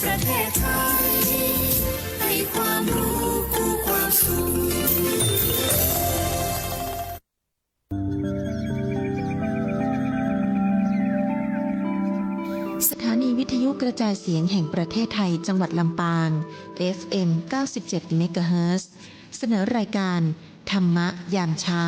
ประเทศไทยให้ความรู้คู่ความสุขสถานีวิทยุกระจายเสียงแห่งประเทศไทยจังหวัดลำปาง FM 97 เมกะเฮิรตซ์เสนอรายการธรรมะยามเช้า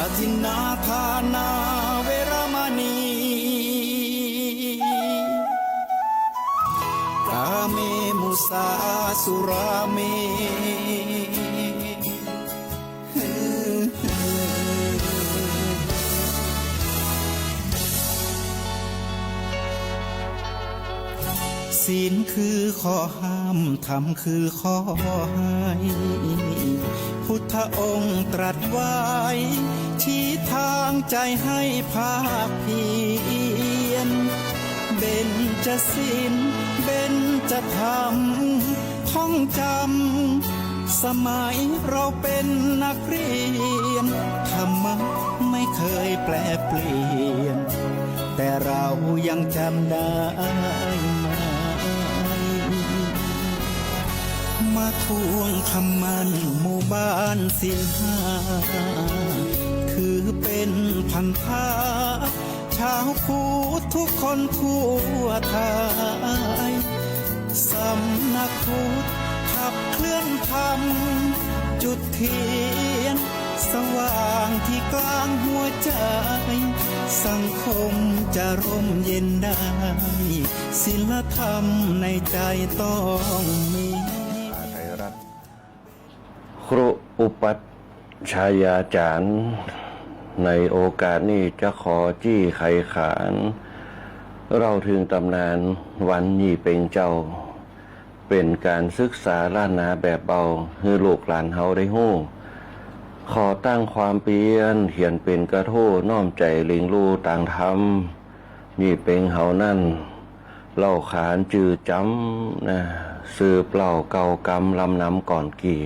อธินาทานาเวรมณีกาเมมุสาสุราเมศีลคือข้อห้ามธรรมคือข้อให้พุทธองค์ตรัสไว้ชี้ทางใจให้ภาคเพียรเบญจศีลเบญจธรรมท่องจำสมัยเราเป็นนักเรียนธรรมะไม่เคยแปรเปลี่ยนแต่เรายังจำได้มาทวงคำมันหมู่บ้านศีลห้าถือเป็นพันธะชาวพุทธทุกคนทั่วไทยสำนักพุทธขับเคลื่อนธรรมจุดเทียนสว่างที่กลางหัวใจสังคมจะร่มเย็นได้ศีลธรรมในใจต้องมีครูอุปัชฌาจารย์ในโอกาสนี้จะขอจี้ไขขานเราถึงตำนานวันยี่เป็งเจ้าเป็นการศึกษาล้านนาแบบเบาให้ลูกหลานเฮาได้ฮู้ขอตั้งความเพียรเขียนเป็นกระโทน้อมใจเล็งรู้ต่างธรรมยี่เป็งเฮานั่นเล่าขานจือจำนะสืบเล่าเก่ากรรมลำน้ำก่อนกี่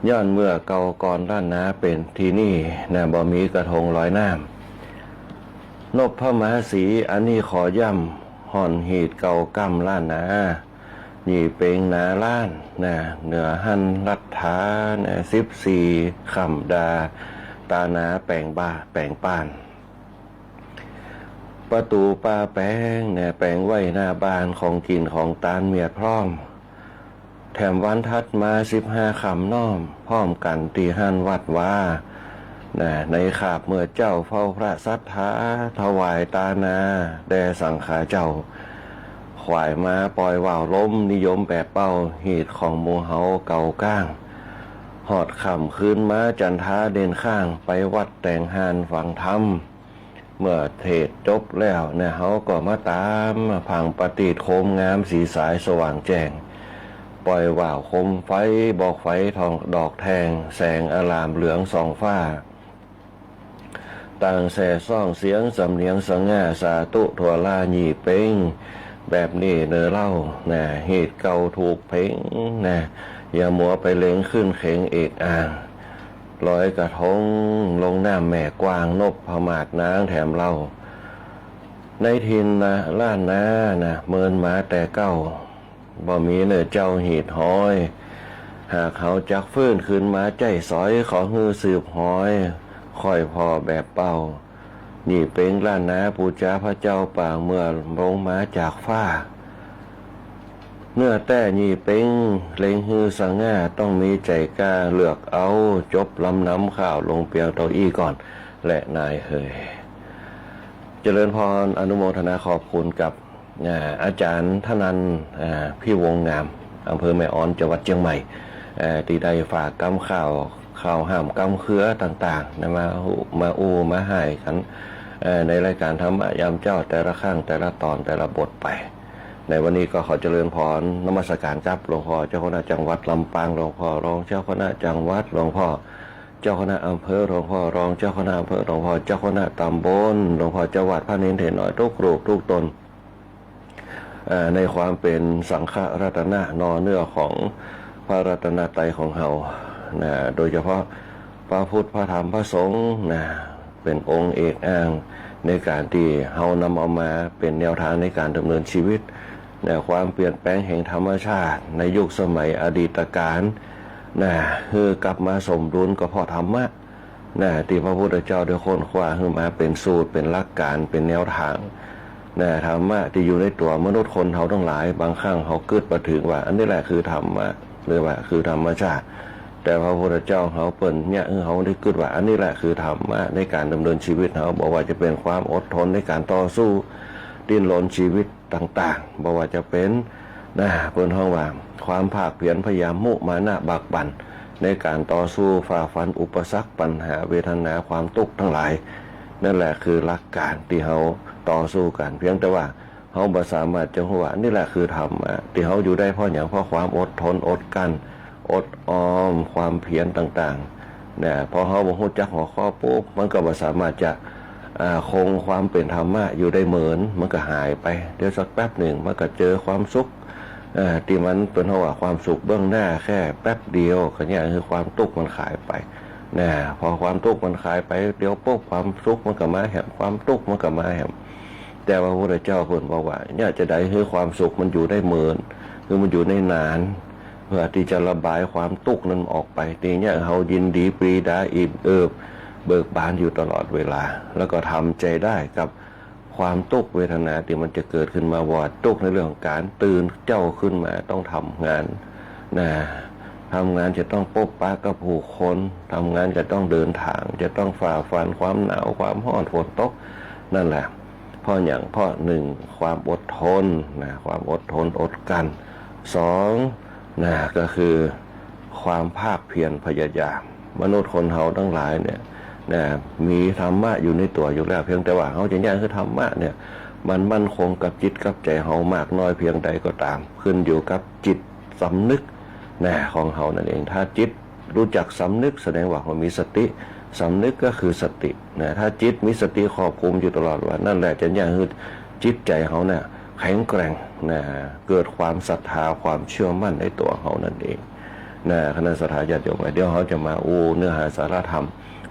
ย้อนเมื่อเก่าก่อนล้านนาเป็นที่นี่นะบ่มีกระทงลอยน้ำนพพระมหาศรีอันนี้ขอย่ำห่อนหีดเก่ากำล้านนานี่เป็งนาล้านนะเหนือหันรัฐานะ14คำดาตานาแปลงบ้าแปลงป้านประตูป้าแป้งเนี่ยแปลงไว้หน้าบ้านของกินของตาลเมียพร้อมแถมวันทัดมา15คำน้อมพร้อมกันตีหันวัดว่าในขาบเมื่อเจ้าเฝ้าพระสัทธาถวายตานาแด่สังขาเจ้าขวายมาปล่อยว่าวล้มนิยมแบบเป้าหีดของหมู่เฮาเก่าก้างหอดขำคืนมาจันทาเด่นข้างไปวัดแต่งหานฝังธรรมเมื่อเทศจบแล้วเนี่ยเฮาก็มาตามพังปฏิโคมงามสีสายสว่างแจ้งปล่อยว่าวคมไฟบอกไฟทองดอกแทงแสงอลามเหลืองสองฟ้าต่างแส่ซ่องเสียงสำเนียงสง่าสาตุถั่วล่าหยีเป้งแบบนี้เนอเล่านะเหตุเก่าถูกเพ่งนะอย่ามัวไปเล็งขึ้นเข่งเอกอ่างลอยกระทงลงน้ำแม่กวางนบพมาดนางแถมเล่าในทินนะล้านนานะเมินมาแต่เก้าบ่มีเนื้อเจ้าหีดห้อยหากเขาจักฟื้นขึ้นมาใจสอยขอฮือสืบห้อยคอยพอแบบเป่านี่เป็นล้านนาปูจาพระเจ้าป่างเมื่อลงมาจากฟ้าเนื้อแต่นี่เป็นเล็งฮือสังง่าต้องมีใจกล้าเลือกเอาจบลำน้ำข่าวลงเปียงเต้าอี้ก่อนและนายเฮยเจริญพรอนุโมทนาขอบคุณกับอาจารย์ธนันพี่วงงามอำเภอแม่ออนจังหวัดเชียงใหม่ที่ได้ฝากกำข่าวห้ามกำเครือต่างๆนะมาให้กันในรายการธรรมะยามเจ้าแต่ละข้างแต่ละตอนแต่ละบทไป ในวันนี้ก็ขอเจริญพรนมัสการครับหลวงพ่อเจ้าคณะจังหวัดลำปางหลวงพ่อรองเจ้าคณะจังหวัดหลวงพ่อเจ้าคณะอำเภอหลวงพ่อรองเจ้าคณะอำเภอหลวงพ่อเจ้าคณะตำบลหลวงพ่อจังหวัดพระเนรเถรน้อยทุกรูปทุกตนในความเป็นสังฆรัตนะนอเนื้อของพระรัตนตรัยของเฮาโดยเฉพาะพระพุทธพระธรรมพระสงฆ์เป็นองค์เอกอ้างในการที่เฮานำเอามาเป็นแนวทางในการดำเนินชีวิตความเปลี่ยนแปลงแห่งธรรมชาติในยุคสมัยอดีตการคือกลับมาสมดุลกับพ่อธรรมะที่พระพุทธเจ้าได้ค้นคว้าขึ้นมาเป็นสูตรเป็นหลักการเป็นแนวทางธรรมะที่อยู่ในตัวมนุษย์คนเขาทั้งหลายบางครั้งเขาเกิดมาถึงว่าอันนี้แหละคือธรรมะหรือว่าคือธรรมชาติแต่พระพุทธเจ้าเขาเปิ่นเนี่ยเขาได้เกิดว่าอันนี้แหละคือธรรมะในการดำเนินชีวิตเขาบอกว่าจะเป็นความอดทนในการต่อสู้ดิ้นรนชีวิตต่างๆบอกว่าจะเป็นเปิ่นห้องว่าความภาคเพียรพยายามมุมานะบักบั่นในการต่อสู้ฝ่าฟันอุปสรรคปัญหาเวทนาความทุกข์ทั้งหลายนั่นแหละคือหลักการที่เขาต่อสู้กันเพียงแต่ว่าเขาบ่สามารถจะว่านี่แหละคือธรรมะที่เขาอยู่ได้เพราะอย่างเพราะความอดทนอดกั้นอดออมความเพียรต่างๆพอเขาบ่ฮู้จักหัวข้อปุ๊บมันก็บ่สามารถจะคงความเป็นธรรมะอยู่ได้เหมือนมันก็หายไปเดี๋ยวสักแป๊บหนึ่งมันก็เจอความสุขที่มันเป็นเพราะว่าความสุขเบื้องหน้าแค่แป๊บเดียวก็เนี่ยคือความทุกข์มันขายไปพอความทุกข์มันขายไปเดี๋ยวปุ๊บความสุขมันก็มาแหมความทุกข์มันก็มาแหมแต่ว่าพระพุทธเจ้าเพิ่นบอกว่าเนี่ยจะได้คือความสุขมันอยู่ได้เหมือนคือมันอยู่ในนานเพื่อที่จะระบายความทุกข์นั้นออกไปทีเนี้ยเขายินดีปรีดาอิ่มเอิบเบิกบานอยู่ตลอดเวลาแล้วก็ทำใจได้กับความทุกข์เวทนาที่มันจะเกิดขึ้นมาว่าทุกข์ในเรื่องของการตื่นเจ้าขึ้นมาต้องทำงานทำงานจะต้องพบปะกับผู้คนทำงานจะต้องเดินทางจะต้องฝ่าฟันความหนาวความร้อนฝนตกนั่นแหละเพราะอย่างเพราะหนึ่งความอดทนความอดทนอดกันสองก็คือความภาคเพียรพยายามมนุษย์คนเฮาทั้งหลายเนี่ยมีธรรมะอยู่ในตัวอยู่แล้วเพียงแต่ว่าเขาจะแยกคือธรรมะเนี่ยมันมั่นคงกับจิตกับใจเฮามากน้อยเพียงใดก็ตามขึ้นอยู่กับจิตสำนึกของเฮานั่นเองถ้าจิตรู้จักสำนึกแสดงว่าเขามีสติสำนึกก็คือสติถ้าจิตมีสติครอบคลุมอยู่ตลอดว่านั่นแหละจะแยกคือจิตใจเขาเนี่ยแข็งแกร่งเกิดความศรัทธาความเชื่อมั่นในตัวเขานั่นเองคณะสัตยาญาติโยมเดี๋ยวเขาจะมาเนื้อหาสาระธรรม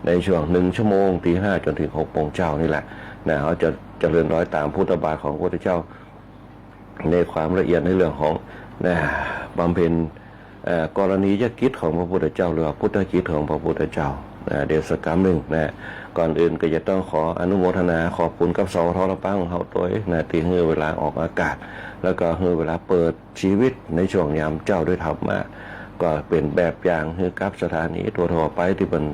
ในช่วง1 ชั่วโมงตี 5จนถึง6 โมงเช้านี่แหละเขาจะเจริญร้อยตามพุทธบาทของพระพุทธเจ้าในความละเอียดในเรื่องของบำเพ็ญกรณียกิจของพระพุทธเจ้าหรือว่าพุทธกิจของพระพุทธเจ้าเดี๋ยวสักคำหนึ่งก่อนอื่นก็จะต้องขออนุโมทนาขอบคุณกับสทลำปางของเขาตัวที่ให้เวลาออกอากาศแล้วก็ให้เวลาเปิดชีวิตในช่วงยามเจ้าด้วยธรรมะก็เป็นแบบอย่างให้กับสถานีทั่วไปที่เป็น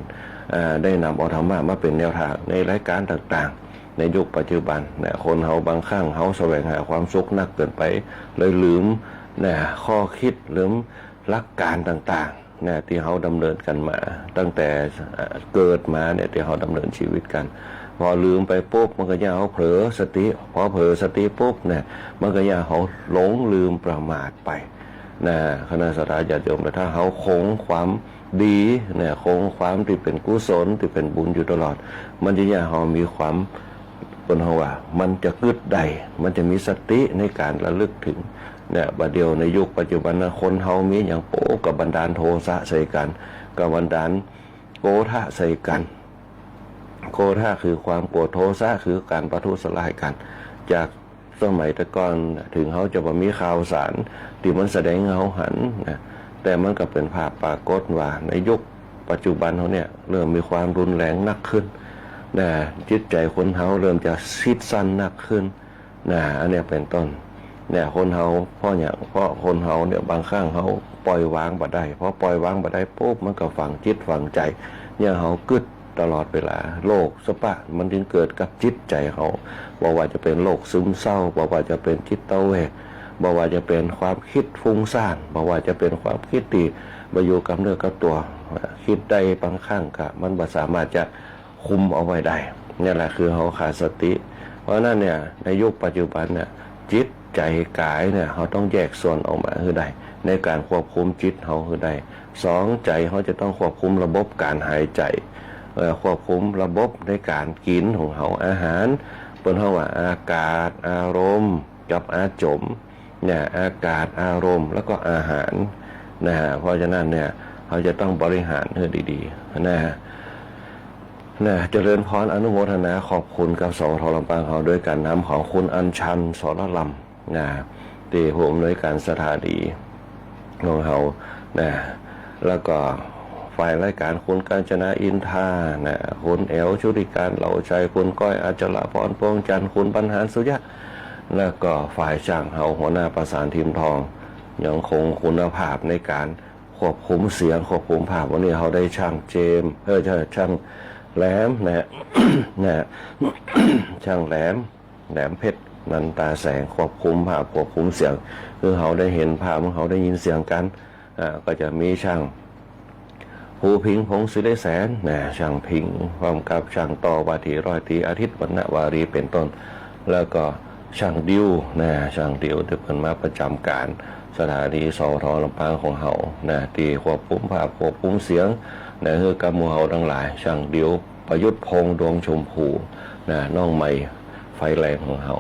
ได้นำเอาธรรมะมาเป็นแนวทางในรายการต่างๆในยุคปัจจุบันคนเฮาบางครั้งเฮาแสวงหาความสุขนักเกินไปเลยลืมข้อคิดลืมหลักการต่างๆที่เฮาดำเนินกันมาตั้งแต่เกิดมาที่เฮาดำเนินชีวิตกันพอลืมไปปุ๊บมันก็ย่าเฮาเผลอสติพอเผลอสติปุ๊บมันก็ย่าเฮาหลงลืมประมาทไปคณะสัตยาญาติโยมถ้าเฮาคงความดีคงความที่เป็นกุศลที่เป็นบุญอยู่ตลอดมันจะย่าเฮามีความเป็นเฮาว่ามันจะกึดใดมันจะมีสติในการระลึกถึงบัดเดียวในยุคปัจจุบันคนเฮามีอย่างโป๊กับบันดาลโทสะใส่กันกับบันดาลโกธะใส่กันโกธะคือความโกรธโทสะคือการประทุษร้ายกันจากสมัยแต่ก่อนถึงเขาจะบ่มีข่าวสารที่มันแสดงเฮาหันแต่มันก็เป็นภาพปรากฏว่าในยุคปัจจุบันเขาเนี่ยเริ่มมีความรุนแรงหนักขึ้นจิตใจคนเฮาเริ่มจะซิดสั้นหนักขึ้นอันนี้เป็นต้นคนเฮาเพราะคนเฮาเนี่ยบางครั้งเขาปล่อยวางบ่ได้เพราะปล่อยวางบ่ได้ปุ๊บมันก็ฝังจิตฝังใจเนี่ยเฮากึดตลอดเวลาโรคสปะมันจึงเกิดกับจิตใจเขาบอกว่าจะเป็นโรคซึมเศร้าบอกว่าจะเป็นจิตเวทบอกว่าจะเป็นความคิดฟุ้งซ่านบอกว่าจะเป็นความคิดที่มาอยู่กับเนื้อกับตัวคิดได้บางครั้งก็มันบ่สามารถจะคุมเอาไว้ได้นี่แหละคือเขาขาดสติเพราะนั้นเนี่ยในยุคปัจจุบันเนี่ยจิต ใจกายเนี่ยเขาต้องแยกส่วนออกมาคือใดในการควบคุมจิตเขาคือใดสองใจเขาจะต้องควบคุมระบบการหายใจควบคุมระบบในการกินของเขาอาหารเป็นเขาว่าอากาศอารมณ์กับอาจมเนี่ยอากาศอารมณ์แล้วก็อาหารนะฮะเพราะฉะนั้นเนี่ยเขาจะต้องบริหารให้ดีๆนะฮะเจริญพรอนุโมทนาขอบคุณกับสวทลำปางเขาด้วยการนำของคุณอัญชันสรลำนะที่ผู้อำนวยการสถานีของเขานะแล้วก็ฝ่ายรายการคุณกาญจนาอินทานะคุณแอลชุติการเหล่าชัยคุณก้อยอาจลาพรพวงจันทร์คุณบรรหารสุยะแล้วก็ฝ่ายช่างเฮาหัวหน้าประสานทีมทองยังคงคุณภาพในการควบคุมเสียงควบคุมภาพวันนี้เขาได้ช่างเจมช่างแหลมนะ นะ ช่างแหลมเพชรนันตาแสงควบคุมภาพควบคุมเสียงคือเขาได้เห็นภาพเขาได้ยินเสียงกันก็จะมีช่างภูพิงพงศิริแสนนะช่างพิงพร้อมกับช่างต่อวาทีร้อยตีอาทิตย์วรรณวารีเป็นต้นแล้วก็ช่างดิวนะช่างดิวที่เป็นมาประจำการสถานีสวทลำปางของเขานะที่ควบคุมภาพควบคุมเสียงนะคือกำมูเฮาทั้งหลายช่างดิวประยุทธ์พงษ์ดวงชมพูนะน้องใหม่ไฟแรงของเขา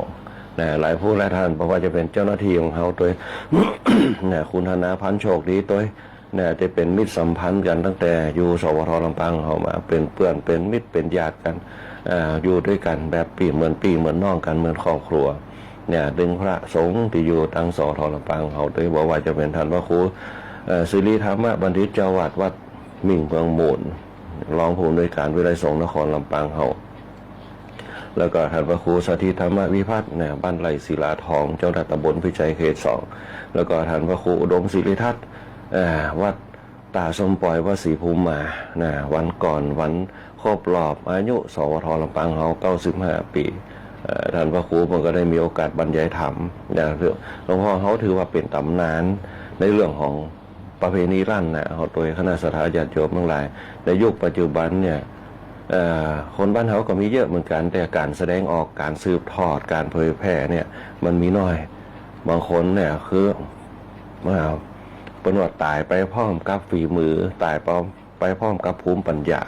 นะหลายผู้หลายท่านเพราะว่าจะเป็นเจ้าหน้าที่ของเขาตัว นะคุณธนาพันธ์โชคดีตัวนะจะเป็นมิตรสัมพันธ์กันตั้งแต่อยู่สวทลำปางเขามาเป็นเพื่อนเป็นมิตรเป็นญาติกันอยู่ด้วยกันแบบปีเหมือนน้องกันเหมือนครอบครัวเนี่ยดึงพระสงฆ์ที่อยู่ทางสวทลำปางเขาโดยบอกว่าจะเป็นท่านพระครูศิริธรรมบัณฑิตเจ้าวาดวัดมิ่งเมืองมูลรองผู้อำนวยการวิไลสงฆ์นครลำปางเขาแล้วก็ท่านพระครูสถิตธรรมวิพัฒน์เนี่ยบ้านไร่ศิลาทองเจ้าหน้าตำบลพิจัยเขต 2แล้วก็ท่านพระครูอุดมศิริทัศน์วัดตาสมปล่อยวัดศรีภูมิมาวันก่อนวันครบรอบอายุสวทลำปางเขา95 ปีท่านพระครูมันก็ได้มีโอกาสบรรยายธรรมหลวงพ่อเขาถือว่าเป็นตำนานในเรื่องของประเพณีลั่นเขาโดยคณะสัตยาญาติโยมทั้งหลายในยุคปัจจุบันเนี่ยคนบ้านเขาก็มีเยอะเหมือนกันแต่การแสดงออกการสืบทอดการเผยแพร่เนี่ยมันมีน้อยบางคนเนี่ยคือเป็นว่าตายไปพร้อมกับฝีมือตายไปพร้อมกับภูมิปัญญา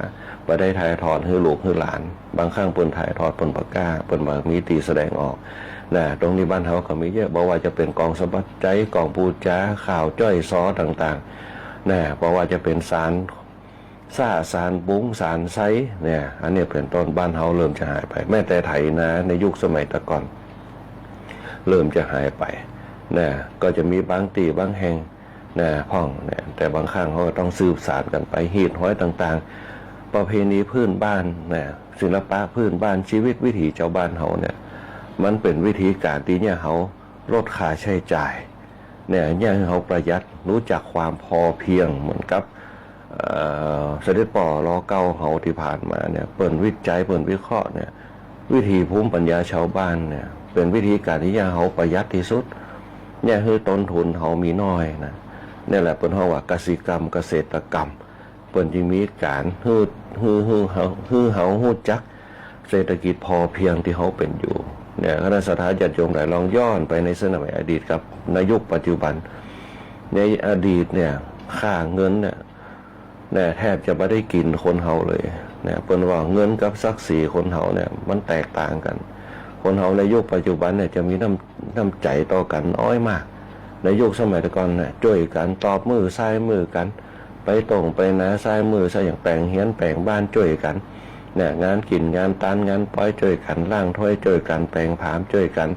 ไปได้ถ่ายทอดให้ลูกให้หลานบางครั้งเปิ้นถ่ายทอดเปิ้นปากกาเปิ้นมามีตีแสดงออกตรงนี้บ้านเขาก็มีเยอะบอกว่าจะเป็นกองสมบัติใจกองปูจ้าข่าวจ้อยซ้อต่างๆเพราะว่าจะเป็นสารบุ้งสารไซเนี่ยอันนี้เป็นต้นบ้านเขาเริ่มจะหายไปแม้แต่ไถนาในยุคสมัยตะก่อนเริ่มจะหายไปก็จะมีบางตีบางแห่งพ่องแต่บางครั้งเขาก็ต้องสืบสานกันไปหีดห้อยต่างๆประเพณีพื้นบ้านศิลปะพื้นบ้านชีวิตวิถีเจ้าบ้านเขาเนี่ยมันเป็นวิธีการที่เนี่ยเขาลดค่าใช้จ่ายเนี่ยเขาประหยัดรู้จักความพอเพียงเหมือนกับเสด็จป่อรอเก้าเขาที่ผ่านมาเนี่ยเปิดวิจัยเปิดวิเคราะห์เนี่ยวิธีภูมิปัญญาชาวบ้านเนี่ยเป็นวิธีการที่เขาประหยัดที่สุดเนี่ยคือต้นทุนเขามีน้อยนี่แหละเป็นเพราะว่ากสิกรรมเกษตรกรรมเป็นจึงมีการฮือเขาฮู้จักเศรษฐกิจพอเพียงที่เขาเป็นอยู่เนี่ยคณะสัตยาญาติโยมหลายลองย้อนไปในสมัยอดีตกับในยุคปัจจุบันในอดีตเนี่ยค่าเงินเนี่ยแทบจะไม่ได้กินคนเฮาเลยเป็นว่าเงินกับศักดิ์ศรีคนเฮาเนี่ยมันแตกต่างกันคนเฮาในยุคปัจจุบันเนี่ยจะมีน้ำใจต่อกันน้อยมากในยุคสมัยก่อนเนี่ยช่วยกันตอบมือซ้ายมือกันไปตรงไปนะซ้ายมือซะอย่างแปลงเฮียนแปลงบ้านช่วยกันงานกินงานตานงานป้อยช่วยกันล่างถ้วยช่วยกันแปลงผามช่วยกัน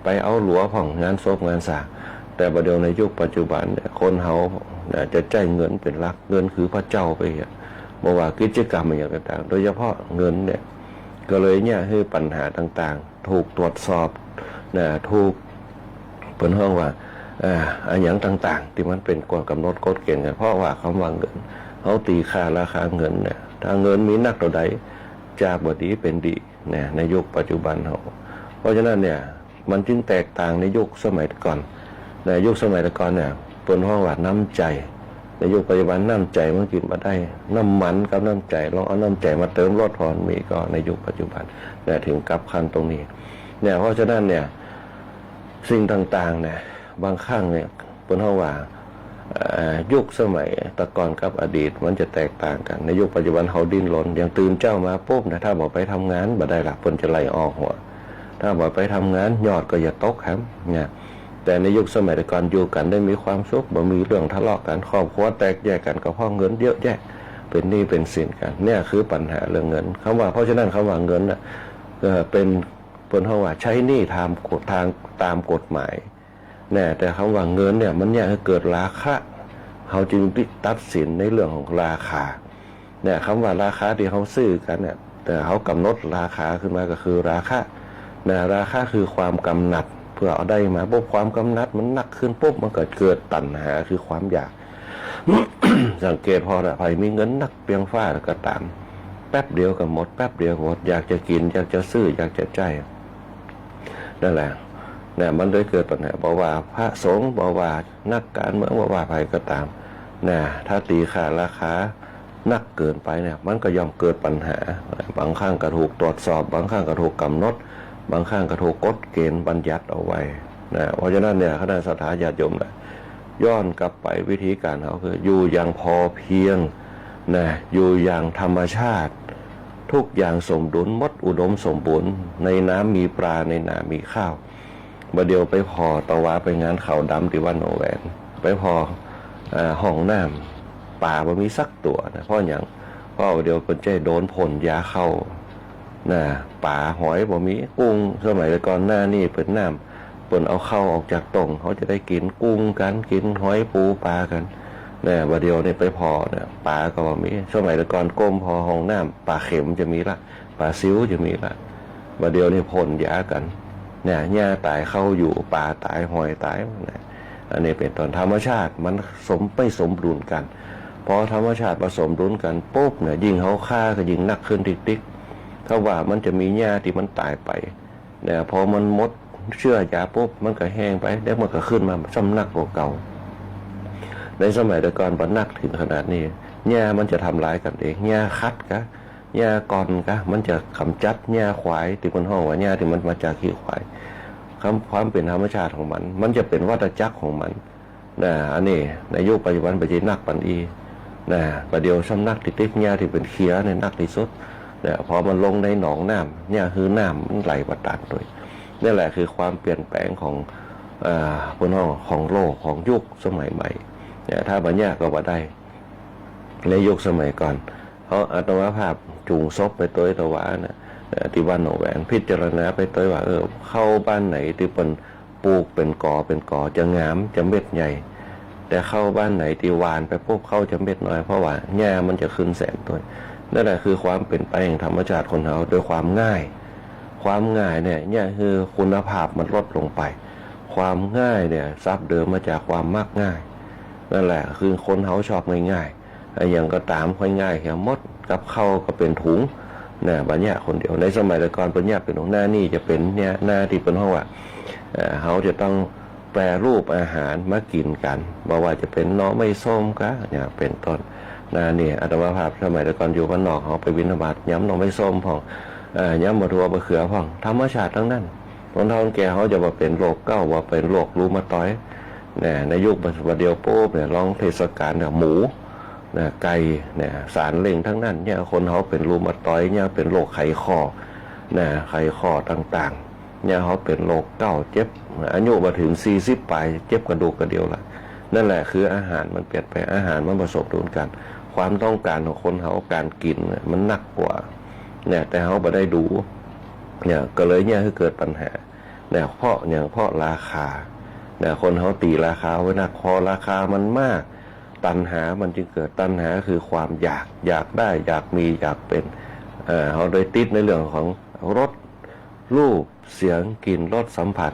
ไปเอาหลัวของงานศพงานสากแต่ประเดี๋ยวในยุคปัจจุบันเนี่ยคนเฮาจะใจเงินเป็นหลักเงินคือพระเจ้าไปบอกว่ากิจกรรมอย่างต่างๆโดยเฉพาะเงินเนี่ยก็เลยเนี่ยคือปัญหาต่างๆถูกตรวจสอบถูกเป็นห้องว่าอย่างต่างๆที่มันเป็นกฎกำหนดกฎเกณฑ์กันเพราะว่าคำว่าเงินเขาตีค่าราคาเงินเนี่ยถ้าเงินมีนักเท่าใดจากบดีเป็นดีในยุคปัจจุบันเขาเพราะฉะนั้นเนี่ยมันจึงแตกต่างในยุคสมัยก่อนในยุคสมัยก่อนเนี่ยเป็นห้องว่าน้ำใจในยุคปัจจุบันน้ำใจมันกินมาได้น้ำมันกับน้ำใจลองเอาน้ำใจมาเติมรถพรมีก็ในยุคปัจจุบันถึงกับขั้นตรงนี้เพราะฉะนั้นเนี่ย สิ่งต่างๆเนี่ยบางครั้งเนี่ยบนเฮาว่ายุคสมัยตะก่อนกับอดีตมันจะแตกต่างกันในยุคปัจจุบันเฮาดิ้นรนอย่างตื่นเจ้ามาปุ๊บนะถ้าบอกไปทำงานบ่ได้ละเพิ่นจะไล่ออกหัวถ้าบอกไปทำงานยอดก็อย่าตกครับเนี่ยแต่ในยุคสมัยตะก่อนอยู่กันได้มีความสุขบ่มีเรื่องทะเลาะกันครอบครัวแตกแยกกันก็เพราะเงินเยอะแยะเป็นหนี้เป็นสินกันเนี่ยคือปัญหาเรื่องเงินคำว่าเพราะฉะนั้นคำว่าเงินน่ะเป็นเพิ่นเฮาว่าใช้หนี้ตามกฎหมายเนี่ยแต่คำว่าเงินเนี่ยมันเนี่ยเกิดราคะเขาจึงตัดสินในเรื่องของราคาเนี่ยคำว่าราคาที่เขาซื้อกันเนี่ยแต่เขากำหนดราคาขึ้นมาก็คือราคาเนี่ยราคาคือความกำหนัดเพื่อเอาได้มาปุ๊บความกำหนัดมันหนักขึ้นปุ๊บมันเกิดตัณหาคือความอยาก สังเกตพอละใครมีเงินนักเปียงฟ้าแล้วก็ตามแป๊บเดียวก็หมดแป๊บเดียวก็หมดอยากจะกินอยากจะซื้ออยากจะใจนั่นแหละเนี่ยมันเลยเกิดปัญหาบอกว่าพระสงฆ์บอกว่านักการเมืองบอกว่าใครก็ตามเนี่ยถ้าตีค่าราคานักเกินไปเนี่ยมันก็ย่อมเกิดปัญหาบางครั้งก็ถูกตรวจสอบบางครั้งก็ถูกกำหนดบางครั้งก็ถูกกฎเกณฑ์บัญญัติเอาไว้นะเพราะฉะนั้นเนี่ยคณะสัตยาติโยมนะย้อนกลับไปวิธีการเขาคืออยู่อย่างพอเพียงนะอยู่อย่างธรรมชาติทุกอย่างสมดุลมดอุดมสมบูรณ์ในน้ำมีปลาในนามีข้าวบ่เดียวไปพอตะวาไปงานเขาดำที่วัดหนองแหวนไปพอห้องน้ำป่าบ่มีสักตัวนะเพราะอย่างเพราะเดียวเป็นใจโดนผลยาเข้านะป่าหอยบ่มีกุ้งสมัยก่อนหน้านี่เป็นน้ำเปิ่นเอาเข้าออกจากตรงเขาจะได้กินกุ้งกันกินหอยปูปลากันเนี่ยบ่เดียวเนี่ยไปพอเนี่ยปลาก็บ่มีสมัยก่อนก้มพอห้องน้ำปลาเข็มจะมีละปลาซิวจะมีละบ่เดียวนี่พ่นยากันเนี่ยหญ้าตายเข้าอยู่ปลาตายหอยตายเนี่ยอันนี้เป็นตอนธรรมชาติมันไม่สมดุลกันพอธรรมชาติผสมดุลกันปุ๊บเนี่ยยิ่งเขาฆ่าก็ยิ่งหนักขึ้นติ๊กๆเขาว่ามันจะมีหญ้าที่มันตายไปเนี่ยพอมันหมดเชื่อยาปุ๊บมันก็แห้งไปแล้วมันก็ขึ้นมาซ้ำนักกว่าเก่าในสมัยแต่ก่อนมันนักถึงขนาดนี้หญ้ามันจะทำร้ายกันเองหญ้าคัดกะหญ้ากอนกะมันจะกำจัดหญ้าควายที่มันห้องว่าหญ้าที่มันมาจากขี้ควายความเป็นธรรมชาติของมันจะเป็นวัฏจักรของมันนะอันนี้ในยุคปัจจุบันไปจีนักปันอีนะประเดี๋ยวซ้ำนักติดหญ้าที่เป็นเคี้ยในนักที่สุดเนี่ยพอมันลงในหนองน้ำหญ้าคือน้ำมันไหลประตันด้วยนี่แหละคือความเปลี่ยนแปลงของบนห้องของโลกของยุคสมัยใหม่เนี่ยถ้าบัญญัติก็ว่าได้ในยุคสมัยก่อนเขาอัตมาภาพจูงซบไปตัวตะวานะที่บ้านหนองแหวนพิจารณาไปตัวว่าเข้าบ้านไหนที่เป็นปลูกเป็นกอจะงามจะเม็ดใหญ่แต่เข้าบ้านไหนที่หวานไปปุ๊บเข้าจะเม็ดน้อยเพราะว่าหญ้ามันจะขึ้นแสนตัวนั่นแหละคือความเป็นไปแห่งธรรมชาติคนเราโดยความง่ายเนี่ยคือคุณภาพมันลดลงไปความง่ายเนี่ยซับเดิมมาจากความมักง่ายนั่นแหละคือคนเขาชอบง่ายๆอย่างก็ตามค่อยง่ายแค่มดกับเข้าก็เป็นถุงเนี่ยบัญญัติคนเดียวในสมัยก่อนบัญญัติเป็นของหน้านี่จะเป็นเนี่ยหน้าที่เป็นห้องว่าเขาจะต้องแปรรูปอาหารมากินกันบอกว่าจะเป็นหน่อไม่ส้มก็เนี่ยเป็นต้นนานี่อาตมาภาพสมัยก่อนอยู่บ้านนอกเขาไปบิณฑบาตย้ำหน่อไม่ส้มพองย้ำมาทัวมาเขือพ่องธรรมชาติทั้งนั้นคนเฒ่าคนแก่เขาจะมาเป็นโรคเก้าว่าเป็นโรครูมาตอยเนี่ยในยุคปัจจุบันเดียวโป๊บเนี่ยร้องเทศกาลเนี่ยหมูเนี่ยไก่เนี่ยสารเล่งทั้งนั้นเนี่ยคนเขาเป็นรูมาตอยเนี่ยเป็นโรคไขข้อเนี่ยไขข้อต่างๆเนี่ยเขาเป็นโรคเก้าเจ็บอายุมาถึง40 ปลายเจ็บกระดูกกระเดียวละนั่นแหละคืออาหารมันเปลี่ยนไปอาหารมันผสมดุลกันความต้องการของคนเขาการกินมันหนักกว่าเนี่ยแต่เขาไม่ได้ดูเนี่ยก็เลยเนี่ยคือเกิดปัญหาเนี่ยเพราะราคาเนี่ยคนเขาตีราคาไว้หนักพอราคามันมากตัณหามันจึงเกิดตัณหาคือความอยากได้อยากมีอยากเป็นเขาโดยติดในเรื่องของรสรูปเสียงกลิ่นรสสัมผัส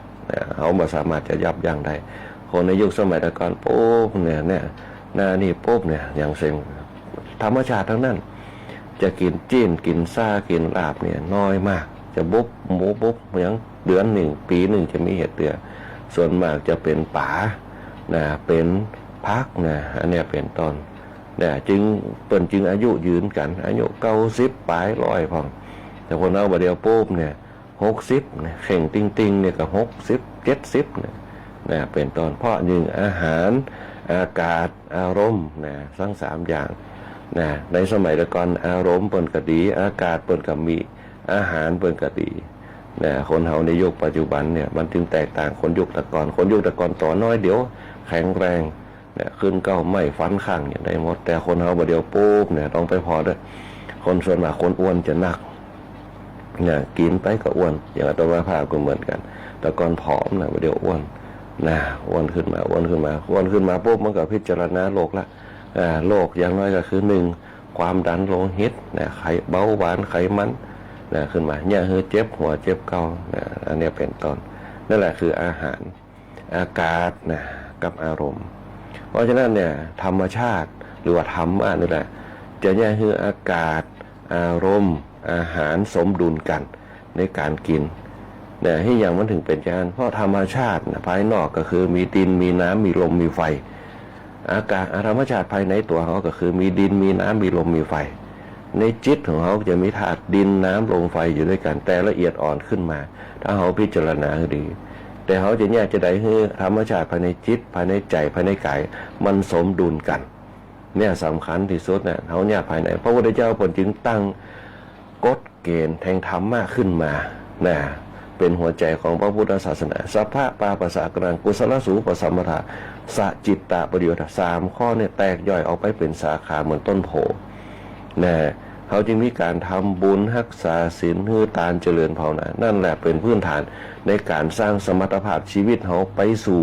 เขาไม่สามารถจะยับยั้งได้คนในยุคสมัยตะก่อนโป๊บเนี่ยหน้านี่โป๊บเนี่ยอย่างเซ็งธรรมชาติทั้งนั้นจะกินจิ้นกินซ่ากินลาบเนี่ยน้อยมากจะบุบหมูบุบอย่างเดือนหนึ่งปีหนึ่งจะมีเหตุเตือส่วนมากจะเป็นป่าเป็นพักอันนี้เป็นต้นจึงอายุยืนกันอายุ90 ปลาย100พองแต่คนเอาบะเดียวปุ๊บเนี่ย 60เนี่ยเข่งติงเนี่ยก็60 70เนี่ยเป็นต้นเพราะ1อาหารอากาศอารมณ์นะทั้ง3อย่างนะในสมัยก่อนอารมณ์เปิ้นก็ดีอากาศเปิ้นก็มีอาหารเปิ้นก็ดีนะคนเฮาในยุคปัจจุบันเนี่ยมันจึงแตกต่างคนยุคแต่ก่อนคนยุคแต่ก่อนต่อน้อยเดี๋ยวแข็งแรงเนี่ยขึ้นเก้าไม่ฟันข้างอย่างได้หมดแต่คนเฮาบ่เดียวปุ๊บเนี่ยต้องไปพอด้วยคนส่วนมากคนอ้วนจะหนักเนี่ยกินไปก็อ้วนอย่างอัตมาภาพก็เหมือนกันแต่ก่อนผอมนะบ่เดียวอ้วนนะอ้วนขึ้นมาปุ๊บมันก็พิจารณาโรคละโรคอย่างน้อยก็คือ1ความดันโลหิตนะไขเบาหวานไขมันนะขึ้นมาเนี่ยคือเจ็บหัวเจ็บเกานะอันนี้เป็นต้นนั่นแหละคืออาหารอากาศนะกับอารมณ์เพราะฉะนั้นเนี่ยธรรมชาติหรือว่าธรรมะนี่แหละจะเนี่ยคืออากาศอารมณ์อาหารสมดุลกันในการกินเนี่ยให้อย่างมันถึงเป็นการเพราะธรรมชาติภายนอกก็คือมีดินมีน้ำมีลมมีไฟอากาศธรรมชาติภายในตัวเขาก็คือมีดินมีน้ำมีลมมีไฟในจิตของเขาจะมีธาตุดินน้ำลมไฟอยู่ด้วยกันแต่ละเอียดอ่อนขึ้นมาถ้าเขาพิจารณาดีแต่เขาจะเนี่ยจะได้ให้ธรรมชาติภายในจิตภายในใจภายในกายมันสมดุลกันเนี่ยสำคัญที่สุดเนี่ยเขาเนี่ยภายในพระพุทธเจ้าผลจึงตั้งกฎเกณฑ์แห่งธรรมะขึ้นมานะเป็นหัวใจของพระพุทธศาสนาสัพพะปาปัสสะกรังกุศลสูปสัมปทาสะจิตตะประโยชน์3ข้อเนี่ยแตกย่อยออกไปเป็นสาขาเหมือนต้นโพนะเขาจึงมีการทำบุญรักษาศีลฮือทานเจริญภาวนานั่นแหละเป็นพื้นฐานในการสร้างสมรรถภาพชีวิตเขาไปสู่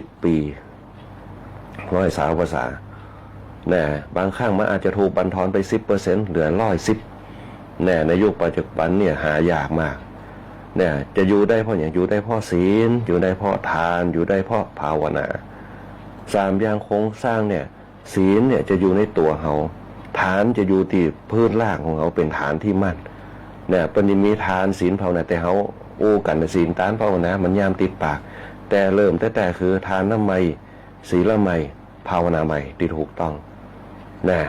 120 ปี130 ภาษานะบางครั้งมันอาจจะถูกบั่นทอนไป 10% เหลือ110ในยุคปัจจุบันเนี่ยหายากมากเนี่ยจะอยู่ได้เพราะอย่างอยู่ได้เพราะศีลอยู่ได้เพราะทานอยู่ได้เพราะภาวนา3อย่างโครงสร้างเนี่ยศีลเนี่ยจะอยู่ในตัวเขาฐานจะอยู่ที่พื้นล่างของเขาเป็นฐานที่มั่นเนี่ยปณิมีทานศีลภาวนาแต่เขาอู้กันศีลทานภาวนามันยามติดปากแต่เริ่มแต่คือทานน้ำไมศีลไมภาวนาไมที่ถูกต้องนะ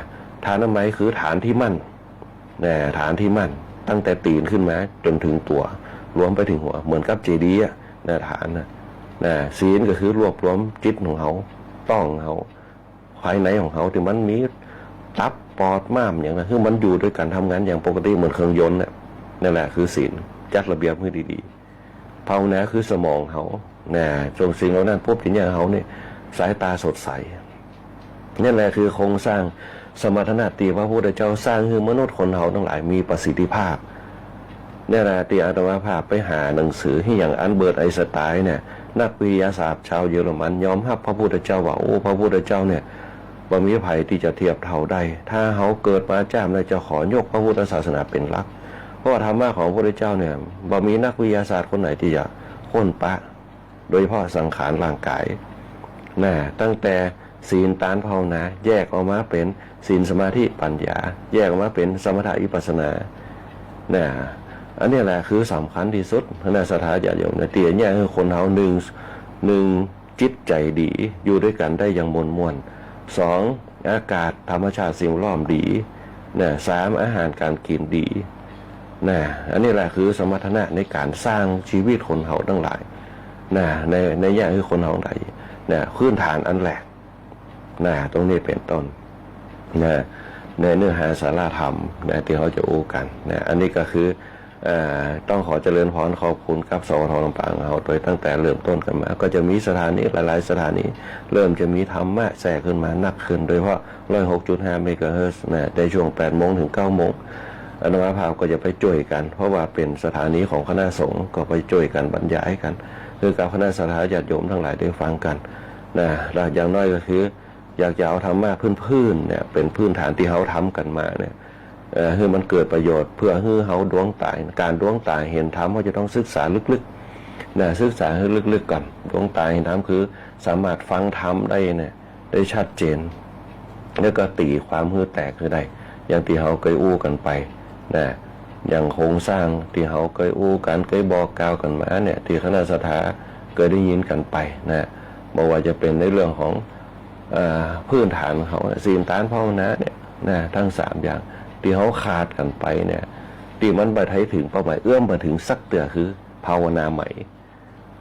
ทานน้ำไมคือฐานที่มั่นนะฐานที่มั่นตั้งแต่ตีนขึ้นมาจนถึงตัวรวมไปถึงหัวเหมือนกับเจดีย์นะฐานนะศีลก็คือรวบรวมจิตของเขาต้องเขาภายในของเขาที่มันมีตับปอดม้ามอย่างนั้นคือมันอยู่ด้วยกันทำงานอย่างปกติเหมือนเครื่องยนต์นั่นแหละคือศีลจัดระเบียบให้ดีๆภาวนาคือสมองเขาจงสิ่งเหล่านั้นพบถึงอย่างเขาเนี่ยสายตาสดใสนั่นแหละคือโครงสร้างสมรรถนะตีพระพุทธเจ้าสร้างคือมนุษย์คนเราทั้งหลายมีประสิทธิภาพนี่แหละที่อาตมาภาพไปหาหนังสือที่อย่างอันเบิร์ตไอน์สไตน์เนี่ยนักวิทยาศาสตร์ชาวเยอรมันยอมรับพระพุทธเจ้าว่าโอ้พระพุทธเจ้าเนี่ยบ่มีภัยที่จะเทียบเท่าได้ถ้าเขาเกิดมาจ้ามเลยจะขอยกพระพุทธศาสนาเป็นหลักเพราะว่าธรรมะของพระพุทธเจ้าเนี่ยบ่มีนักวิทยาศาสตร์คนไหนที่จะค้นปะโดยเฉพาะสังขารร่างกายตั้งแต่ศีลทานภาวนาแยกออกมาเป็นศีลสมาธิปัญญาแยกออกมาเป็นสมถะวิปัสสนาอันนี้แหละคือสำคัญที่สุดในสถาญาติโยมเตียเนี่ยคือคนเราหนึ่งจิตใจดีอยู่ด้วยกันได้อย่างม่วน2อากาศธรรมชาติสิ่งล้อมดี3อาหารการกินดีอันนี้แหละคือสมรรถนะในการสร้างชีวิตคนเราทั้งหลายในอย่างคือคนเราทั้งหลายพื้นฐานอันแรกตรงนี้เป็นต้นในเนื้อหาสาระธรรมที่เขาจะอู้กันอันนี้ก็คือต้องขอเจริญพรขอบคุณกับสวทลำปางเราโดยตั้งแต่เริ่มต้นกันมาก็จะมีสถานีหลายๆสถานีเริ่มจะมีธรรมะแทรกขึ้นมานักขึ้นโดยเฉพาะ106.5 เมกะเฮิรตซ์ในช่วง 8 โมงถึง 9 โมงอาตมาภาพก็จะไปช่วยกันเพราะว่าเป็นสถานีของคณะสงฆ์ก็ไปช่วยกันบรรยายกันคือกับคณะสัตยาญาติโยมทั้งหลายได้ฟังกันและอย่างน้อยก็คืออยากจะเอาธรรมะพื้นเนี่ยเป็นพื้นฐานที่เขาทำกันมาเนี่ยให้มันเกิดประโยชน์เพื่อให้เขาดวงตายการดวงตายเห็นธรรมเขาจะต้องศึกษาลึกๆศึกษาให้ลึกๆก่อนดวงตายเห็นธรรมคือสามารถฟังธรรมได้ได้ชัดเจนแล้วก็ตีความฮือแตกคือได้อย่างที่เขาเคยอู้กันไปอย่างโครงสร้างที่เขาเคยอู้กันเคยบอกกล่าวกันมาเนี่ยที่คณะสัตยาเคยได้ยินกันไปบอกว่าจะเป็นในเรื่องของพื้นฐานของศีลทานภาวนาเนี่ยทั้ง3อย่างที่เขาขาดกันไปเนี่ย ตีมันไปไทยถึงเป้าหมายเอื้อมมาถึงสักเตือคือภาวนาใหม่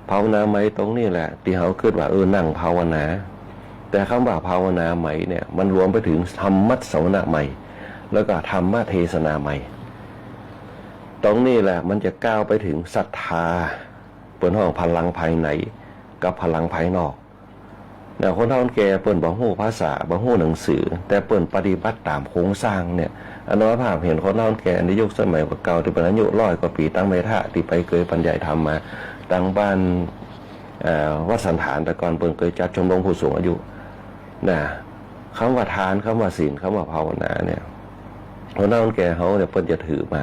ภาวนาใหม่ตรงนี้แหละที่เขาคิดว่านั่งภาวนาแต่คำว่าภาวนาใหม่เนี่ยมันรวมไปถึงธรรมัสสวนาใหม่แล้วก็ธรรมเทศนาใหม่ตรงนี้แหละมันจะก้าวไปถึงศรัทธาเปิดห้องพลังภายในกับพลังภายนอกเนี่ยคนเฒ่าแก่เปิดบ่ฮู้ภาษาบ่ฮู้หนังสือแต่เปิดปฏิบัติตามโครงสร้างเนี่ยอนุภาพเห็นคนเฒ่าแก่ในยุคสมัยเก่าที่เป็นอายุ100 กว่าปีตั้งเมธะที่ไปเคยบรรยายธรรมมาตั้งบ้านวัดสันฐานแต่ก่อนเปิดเคยจัดชมรมผู้สูงอายุนะคำว่าทานคำว่าศีลคำว่าภาวนาเนี่ยคนเฒ่าแก่เขาเนี่ยเปิดจะถือมา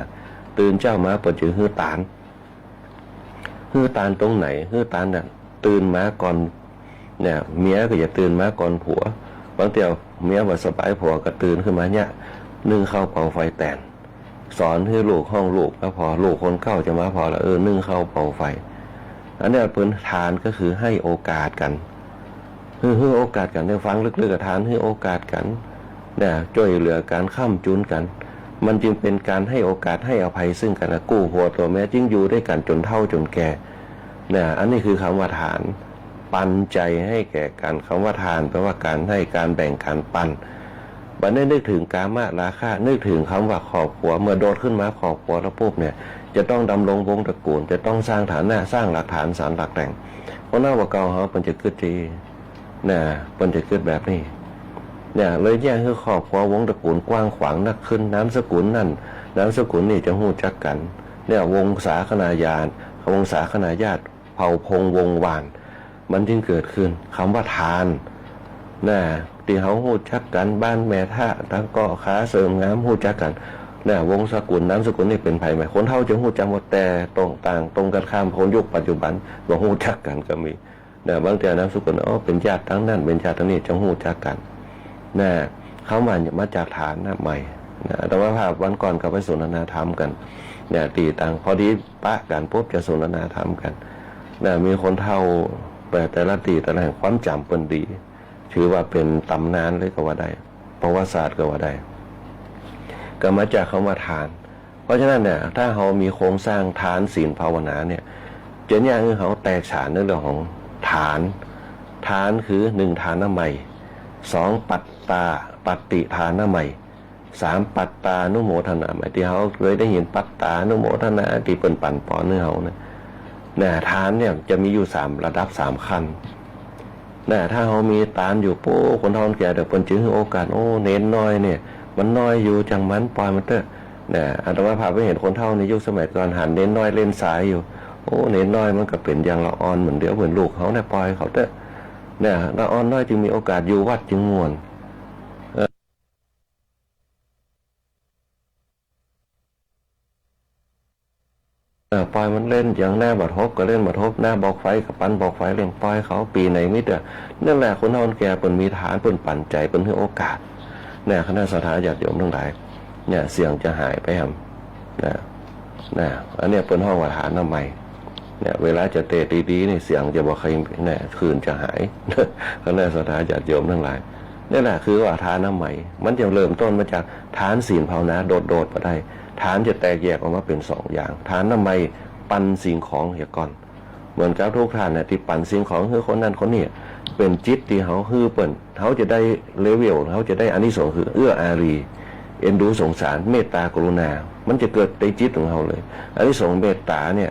ตื่นเจ้ามาเปิดจะฮื้อตานตรงไหนฮื้อตานเนี่ยตื่นมาก่อนเนี่ยเมียก็อย่าตื่นมาก่อนผัวบางเตียวเมียว่าสบายผัวก็ตื่นขึ้นมาเนี่ยนึ่งข้าวเป่าไฟแตนสอนให้ลูกห้องลูกก็พอลูกคนเข้าจะมาพอแล้วนึ่งข้าวเป่าไฟอันนี้เป็นทานก็คือให้โอกาสกันให้โอกาสกันได้ฟังลึกๆกับทานให้โอกาสกันเนี่ยช่วยเหลือการข้ามจุนกันมันจึงเป็นการให้โอกาสให้อภัยซึ่งกันและกู้หัวตัวแม่จึงอยู่ด้วยกันจนเฒ่าจนแก่เนี่ยอันนี้คือคำว่าทานปันใจให้แก่กันคำว่าทานแปลว่าการให้การแบ่งการปันบัดนี้นึกถึงกามราคะนึกถึงคำว่าครอบครัวเมื่อโดดขึ้นมาครอบครัวแล้วปุ๊บเนี่ยจะต้องดำรงวงตระกูลจะต้องสร้างฐานะสร้างหลักฐานสารหลักแหล่งเพราะหน้าว่าเก่าเขาเป็นจะเกิดจีเนี่ยเป็นจะเกิดแบบนี้เนี่ยเลยแยกคือครอบครัววงตระกูลกว้างขวางนักขึ้นน้ำสกุลนั่นน้ำสกุลนี่จะหู้จักกันเนี่ยวงศาคณาญาณวงศาคณาญาติเผ่าพงวงวานมันจึงเกิดขึ้นคำว่าทานน่ะที่เขาหู้จักกันบ้านแม่ท่าทั้งเกาะขาเสริมงามหู้จักกันน่ะวงสกุลน้ำสกุลนี่เป็นไผ่ไหมคนเท่าจะหู้จักหมดแต่ตรงต่างตรงกันข้ามคนยุคปัจจุบันว่าหู้จักกันก็มีน่ะบางแต่น้ำสกุลเป็นญาติทั้งนั้นเป็นญาติทั้งนี้จะหู้จักกันน่ะเขามาจากฐานใหม่นะแต่ว่าภาพวันก่อนเขาไปสนทนาธรรมกันเนี่ยตีต่างพอดีปะกันปุ๊บจะสนทนาธรรมกันนะมีคนเท่าแต่ละตีแต่ละแห่งความจำเป็นดีถือว่าเป็นตำนานเลยก็ว่าได้ประวัติศาสตร์ก็ว่าได้ก็มาจากคำว่าทานเพราะฉะนั้นเนี่ยถ้าเขามีโครงสร้างทานศีลภาวนาเนี่ยจะเนี่ยคือเขาแตกฉานในเรื่องของฐานคือ1ฐานใหม่2ปัตติฐานใหม่3ปัตตานุโมทนาใหม่ที่เขาเคยได้เห็นปัตตานุโมทนาที่เป็นปั่นปอนเนื้อเขาเนี่ยทานเนี่ยจะมีอยู่3ระดับ3ขั้นถ้าเขามีทานอยู่โป้คนเฒ่าแก่เดี๋ยวคนจึงให้โอกาสเน้นน้อยเนี่ยมันน้อยอยู่จังมันปล่อยมันเถอะอาตมาพาไปเห็นคนเฒ่าในยุคสมัยก่อนหันเน้นน้อยเล่นสายอยู่เน้นน้อยมันก็เป็นอย่างละอ่อนเหมือนเดี๋ยวเหมือนลูกเขาเนี่ยปล่อยเขาเถอะละอ่อนน้อยจึงมีโอกาสอยู่วัดจึงม่วนปล่อยมันเล่นอย่างหน้าบัดฮบก็เล่นบัดฮบหน้าบอกไฟกับปั้นบอกไฟเล่นปล่อยเขาปีไหนมิตรนั่นแหละคนเฒ่าแก่เป็นมีฐานเป็นปั่นใจเป็นให้โอกาสเนี่ยคณะสัทธาญาติโยมทั้งหลายเนี่ยเสียงจะหายไปครับอันนี้เป็นห้องว่าฐานทำไมเนี่ยเวลาจะเตะดีๆนี่เสียงจะบอกใครเนี่ยคืนจะหายคณะสัทธาญาติโยมทั้งหลายนี่แหละคือว่าฐานทำไมมันจะเริ่มต้นมาจากฐานศีลภาวนาโดดมาได้ฐานจะแตกแยกออกมาเป็น2อย่างฐานทำไมปันสิ่งของเหี่ยก่อนเหมือนกับทุกฐานเนี่ยที่ปันสิ่งของคือคนนั้นคนนี้เป็นจิตที่เขาคือเปิ่นเขาจะได้เลเวลเขาจะได้อานิสงส์คือเอื้ออารีเอ็นดูสงสารเมตตากรุณามันจะเกิดในจิตของเขาเลยอานิสงส์เมตตาเนี่ย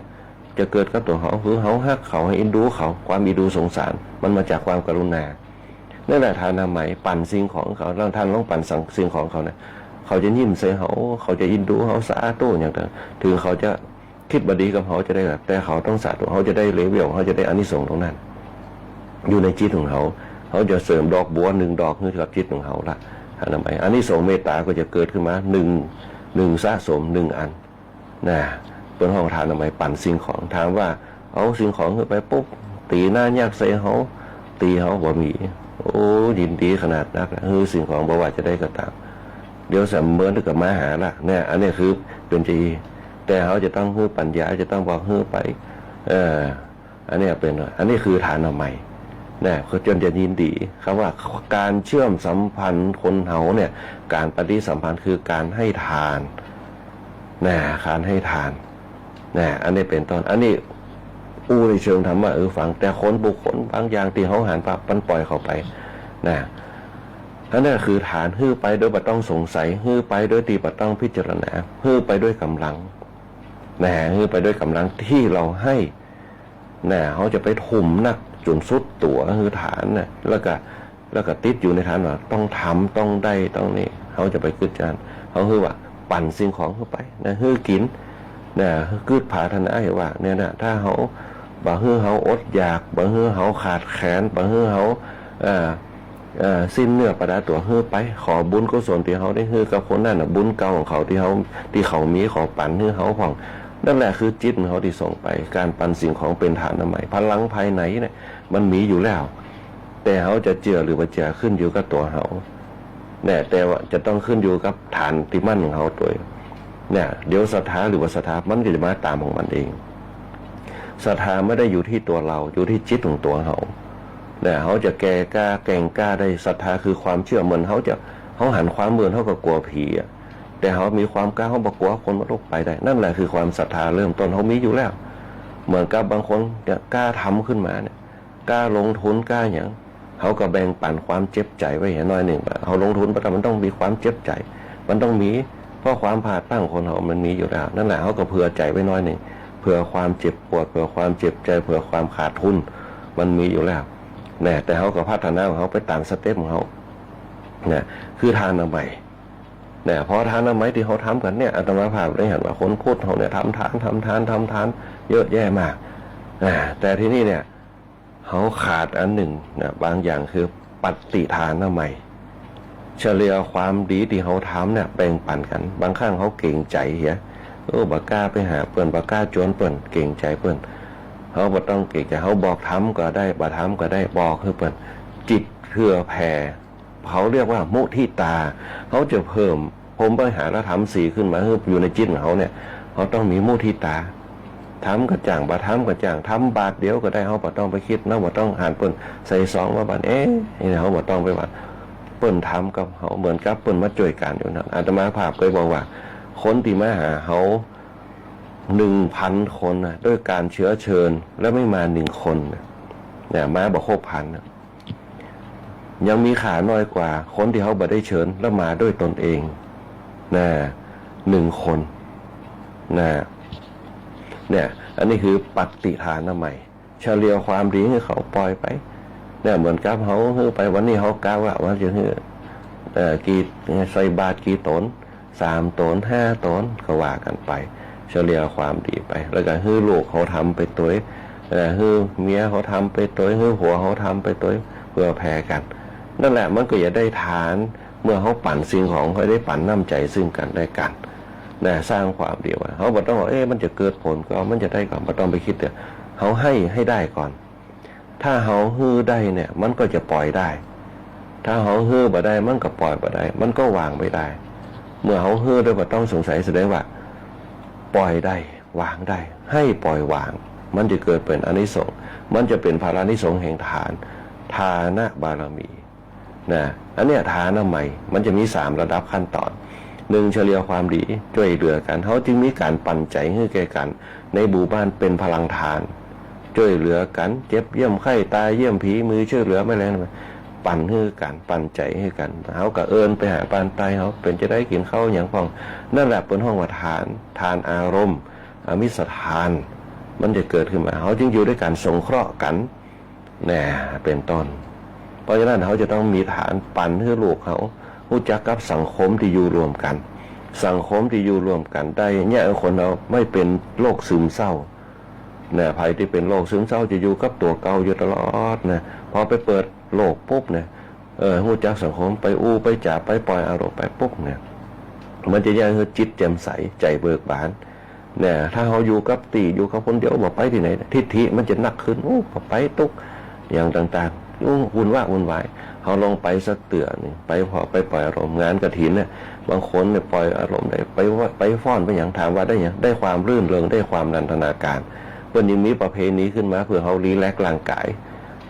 จะเกิดกับตัวเขาคือเขาฮักเขาให้เอ็นดูเขาความเอ็นดูสงสารมันมาจากความกรุณานั่นแหละทานทำไมปั่นสิ่งของเขาแล้วท่านต้องปั่นสิ่งของเขาเนี่ยเขาจะยิ้มใส่เขาจะอินดูเขาสะอาดตู้อย่างต่างถึงเขาจะคิดบดีกับเขาจะได้แบบแต่เขาต้องสาธุเขาจะได้เลเวลเขาจะได้อานิสงส์ตรงนั้นอยู่ในจิตของเขาจะเสริมดอกบัว1 ดอกขึ้นกับจิตของเขาละทำไมอานิสงส์เมตตาก็จะเกิดขึ้นมา1สะสม1อันเป็นห้องทานทำไมปั่นสิ่งของถามว่าเอาสิ่งของขึ้นไปปุ๊บตีหน้ายากใส่เขาตีเขาบ่มียินดีขนาดนักสิ่งของบ่ว่าจะได้ก็ตามเดี๋ยวสมเมินถึงกับมาหาละเนี่ยอันนี้คือเป็นจีแต่เขาจะต้องฮื้อปัญญาจะต้องบอกฮื้อไปอันนี้เป็นอันนี้คือฐานใหม่เนี่ยเขาจนจะยินดีคำว่าการเชื่อมสัมพันธ์คนเขาเนี่ยการปฏิสัมพันธ์คือการให้ทาน การให้ทานอันนี้เป็นต้นอันนี้ในเชิงธรรมะฟังแต่คนบุคคลบางอย่างที่เขาหันปะปันปล่อยเข้าไปนั่นคือฐานฮื้อไปโดยบ่ต้องสงสัยฮื้อไปโดยที่บ่ต้องพิจารณาฮื้อไปด้วยกำลังฮื้อไปด้วยกำลังที่เราให้เขาจะไปทุ่มนักจนสุดตัวคือฐานแล้วก็ติดอยู่ในฐานว่าต้องทำต้องได้ต้องนี่เขาจะไปกึดจานเขาคือว่าปั่นสิ่งของเข้าไปฮื้อกินกึดผาธนาเห็นว่าเนี่ยถ้าเขาบ่ฮื้อเขาอดอยากบ่ฮื้อเขาขาดแขนบ่ฮื้อเขาสิ้นเนื้อประดาตัวฮื้อไปขอบุญกุศลที่เขาได้ฮื้อกับคนนั่นบุญเก่าของเขาที่เขามีขอปั่นฮื้อเขาของนั่นแหละคือจิตของเขาที่ส่งไปการปั่นสิ่งของเป็นฐานใหม่พลังภายในเนี่ยมันมีอยู่แล้วแต่เขาจะเจือหรือว่าเจือขึ้นอยู่กับตัวเขาแต่ว่าจะต้องขึ้นอยู่กับฐานที่มั่นของเขาตัวเดี๋ยวศรัทธาหรือว่าศรัทธามันก็จะมาตามของมันเองศรัทธาไม่ได้อยู่ที่ตัวเราอยู่ที่จิตของตัวเขาเขาจะแก่กล้าเก่งกล้าได้ศรัทธาคือความเชื่อเหมือนเขาหันความเหมือนเขาก็กลัวผีแต่เขามีความกล้าเขาบอกกลัวคนมาลุกไปได้นั่นแหละคือความศรัทธาเริ่มต้นเขามีอยู่แล้วเหมือนกับบางคนกล้าทำขึ้นมาเนี่ยกล้าลงทุนกล้าอย่างเขาก็แบ่งปันความเจ็บใจไว้อย่างน้อยหนึ่งเขาลงทุนแต่มันต้องมีความเจ็บใจมันต้องมีเพราะความผาดตั้งคนเขามันมีอยู่แล้วนั่นแหละเขาก็เผื่อใจไว้น้อยหนึ่งเผื่อความเจ็บปวดเผื่อความเจ็บใจเผื่อความขาดทุนมันมีอยู่แล้วแต่เขาก็พัฒนาของเขาไปตามสเต็ปของเขาคือทานใหม่เพราะทานใหม่ที่เขาทำกันเนี่ยอาตมาภาพได้เห็นว่าคนพูดเขาเนี่ยทำทานเยอะแยะมากแต่ที่นี่เนี่ยเขาขาดอันหนึ่งบางอย่างคือปฏิทานใหม่เฉลี่ยความดีที่เขาทำเนี่ยแบ่งปันกันบางครั้งเขาเก่งใจเหี้ยบักกล้าไปหาเปิ้นบักกล้าจวนเปิ้นเก่งใจเปิ้นเขาบ่ต้องเก่งใจเขาบอกทำก็ได้บ่ทำก็ได้บอกคือเปิ้นจิตเพื่อแผ่เขาเรียกว่ามุทิตาเขาจะเพิ่มผมไปหาแล้วทำสีขึ้นมาอยู่ในจิตของเขาเนี่ยเขาต้องมีมุทิตาทำกระจ่างบ่ทำกระจ่างทำบาทเดียวก็ได้เขาบ่ต้องไปคิดนะบ่ต้องหันเปิ้นใส่ซองว่าบาทนี่เขาบ่ต้องไปว่าเปิ้นทำกับเขาเหมือนกับเปิ้นมาช่วยกันอยู่นั่นอาตมาภาพเคยบอกว่าคนที่มาหาเขา1,000 คนด้วยการเชื้อเชิญแล้วไม่มา1 คนมาบอก6,000ยังมีขาน้อยกว่าคนที่เขาบ่ได้เชิญแล้วมาด้วยตนเอง1 คนอันนี้คือปฏิทานใหม่เฉลี่ยความดีให้เขาปล่อยไปเหมือนกับเขาไปวันนี้เขากล่าวว่าจะกี่ใส่บาตรกี่ตน3 ตน 5 ตนก็ว่ากันไปเฉลี่ยความดีไปแล้วก็ฮื้อลูกเขาทำไปตัวฮื้อเมียเขาทำไปตัวฮื้อหัวเขาทำไปตัวเพื่อแผ่กันนั่นแหละมันก็จะได้ฐานเมื่อเขาปั่นสิ่งของเขาได้ปั่นน้ำใจซึ่งกันได้กันสร้างความเดียวเขาบอกต้องบอกมันจะเกิดผลก็มันจะได้ก่อนไม่ต้องไปคิดเดี๋ยวเขาให้ได้ก่อนถ้าเขาฮื้อได้เนี่ยมันก็จะปล่อยได้ถ้าเขาฮื้อบ่ได้มันก็ปล่อยบ่ได้มันก็วางไม่ได้เมื่อเขาฮื้อด้วยบ่ต้องสงสัยแสดงว่าปล่อยได้วางได้ให้ปล่อยวางมันจะเกิดเป็นอานิสงส์มันจะเป็นพารานิสงส์แห่งทานบารมีอันเนี้ยทานใหม่มันจะมี3 ระดับขั้นตอน1เฉลี่ยความดีช่วยเหลือกันเขาจึงมีการปั่นใจให้แก่กันในหมู่บ้านเป็นพลังทานช่วยเหลือกันเจ็บเยี่ยมไข้ตายเยี่ยมผีมือช่วยเหลือไม่แรงปั่นให้กันปั่นใจให้กันเขาก็เอิญไปหาปานตายเขาเป็นจะได้กินข้าวอย่างพองนั่นแหละเป็นห้องว่าทานอารมณ์อมิสทานมันจะเกิดขึ้นมาเขาจึงอยู่ด้วยการสงเคราะห์กันเป็นต้นเพราะฉะนั้นเขาจะต้องมีฐานปั่นให้ลูกเขารู้จักกับสังคมที่อยู่รวมกันสังคมที่อยู่รวมกันได้เนี่ยคนเราไม่เป็นโรคซึมเศร้าภัยที่เป็นโรคซึมเศร้าจะอยู่กับตัวเก่าอยู่ตลอดพอไปเปิดโลกปุ๊บรู้จักสังคมไปไปจ่าไปปล่อยอารมณ์ไปปุ๊บมันจะยังคือจิตแจ่มใสใจเบิกบานถ้าเขาอยู่กับอยู่กับคนเดียวบอกไปที่ไหนทิฏฐิมันจะหนักขึ้นไปตุกอย่างต่างๆวุ่นวายเขาลงไปสักเตือนี่ไปพอไปปล่อยอารมณ์งานกฐินบางคนปล่อยอารมณ์ได้ไปฟ้อนไปอย่างถามว่าได้อย่างได้ความรื่นเริงได้ความนันทนาการเพื่อนยังมีประเพณีขึ้นมาเพื่อเขารีแลกซ์ร่างกาย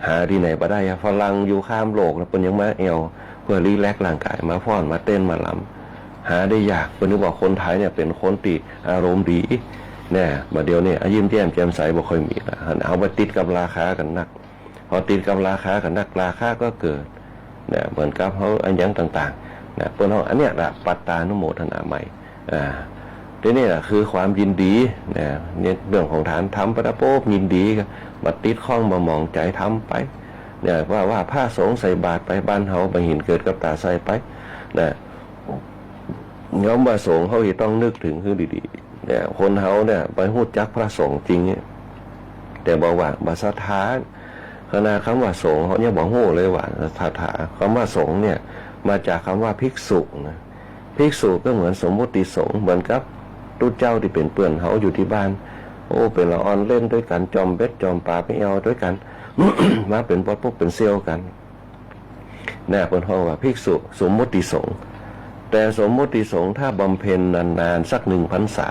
หาที่ไหนบ่ได้ฝรั่งอยู่ข้ามโลกแล้วเพิ่นยังมาเพื่อรีแลกซ์ร่างกายมาฟ้อนมาเต้นมาลำ หาได้ยากเป็นนึกว่าคนไทยเนี่ยเป็นคนที่อารมณ์ดีเนี่ยมาเดียวเนี่ยยิ้มแย้มแจ่มใสบ่ค่อยมีละเอาไปติดกับราคากันนักพอติดกับราคากันนักราคาก็เกิดเนี่ยเหมือนกับเขาอันยังต่างๆนะเปิ้นเฮาอันเนี้ยละปัตตานุโมทนาใหม่ทีนี้ล่ะคือความยินดีเนี่ยเรื่องของฐานทำประโป๊บยินดีก็มาติดข้องมามองใจทำไปเนี่ยว่าผ้าสงใส่บาตรไปบ้านเฮาไปหินเกิดกับตาใส่ไปนะย้อมว่าสงฆ์เขาต้องนึกถึงคือดีๆเนี่ยคนเฮาเนี่ยไปฮู้จักพระสงฆ์จริงเนี่ยแต่บอกว่าบาสถานขณะคำว่าสงฆ์เขาเนี่ยบอกฮู้เลยว่าถาคำว่าสงฆ์เนี่ยมาจากคำว่าภิกษุนะภิกษุก็เหมือนสมมุติสงฆ์เหมือนกับตู้เจ้าที่เป็นเปื่อนเฮาอยู่ที่บ้านโอ้เป็นละออนเล่นด้วยกันจอมเบ็ดจอมปลาไปเอาด้วยกัน มาเป็นปอดปุ๊บเป็นเซี่ยวกันแน่เป็นห้องว่าภิกษุสมมุติสงฆ์แต่สมมุติสงฆ์ถ้าบำเพ็ญนานๆสัก1 พรรษา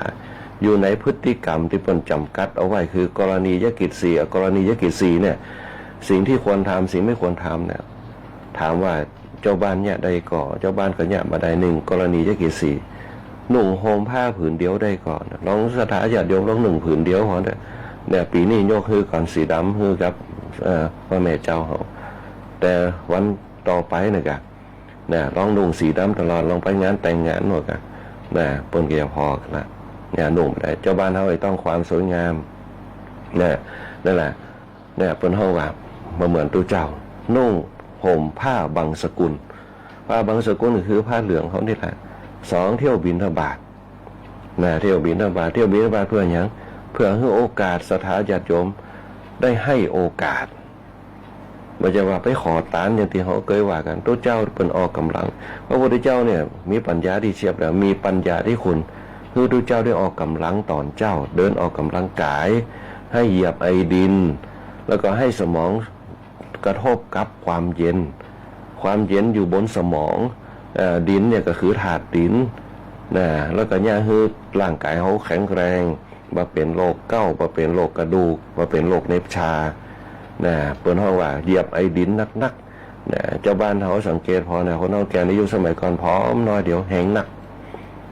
อยู่ในพฤติกรรมที่เป็นจำกัดเอาไว้คือกรณียกิจสี่กรณียกิจสี่เนี่ยสิ่งที่ควรทำสิ่งไม่ควรทำเนี่ยถามว่าเจ้าบ้านเนี่ยได้ก่อเจ้าบ้านก็เนี่ยมาได้1 กรณียกิจสี่นุ่งห่มผ้าผืนเดียวได้ก่อนลองสถาญาติโยมลอง1 ผืนเดียวพอเนี่ยปีนี้ยกคือก่อนสีดำคือกับพระแม่เจ้าเขาแต่วันต่อไปเนี่ยลองนุ่งสีดำตลอดลองไปงานแต่งงานหน่อยกันเนี่ยปนเกียร์พอกันละเนี่ยนุ่งได้เจ้าบ้านเขาต้องความสวยงามเนี่ยนั่นแหละเนี่ยปนห้องว่ามาเหมือนตัวเจ้านุ่งห่มผ้าบางสกุลผ้าบางสกุลคือผ้าเหลืองเขานี่แหละ2 เที่ยวบิณฑบาตเนี่ยเที่ยวบิณฑบาตเที่ยวบิณฑบาตเพื่ออย่างเพื่อให้โอกาสสถาญาติโยมได้ให้โอกาสไม่ใช่ว่าไปขอตานอย่างที่เขาเคยว่ากันตัวเจ้าเป็นออกกำลังพระพุทธเจ้าเนี่ยมีปัญญาที่เฉียบแหลมมีปัญญาที่คุณคือตัวเจ้าได้ออกกำลังตอนเจ้าเดินออกกำลังกายให้เหยียบไอดินแล้วก็ให้สมองกระทบกับความเย็นอยู่บนสมองดินเนี่ยก็คือถาดดินนะแล้วก็เนี่ยคือร่างกายเขาแข็งแรงมาเป็นโรคเก้ามาเป็นโรคกระดูกมาเป็นโรคเนบชานะเปิ้นห้องว่าเหยียบไอดินนักนะเจ้าบ้านเขาสังเกตพอนะคนเฮาแก่ในยุคสมัยก่อนพร้อมน้อยเดียวแห้งหนัก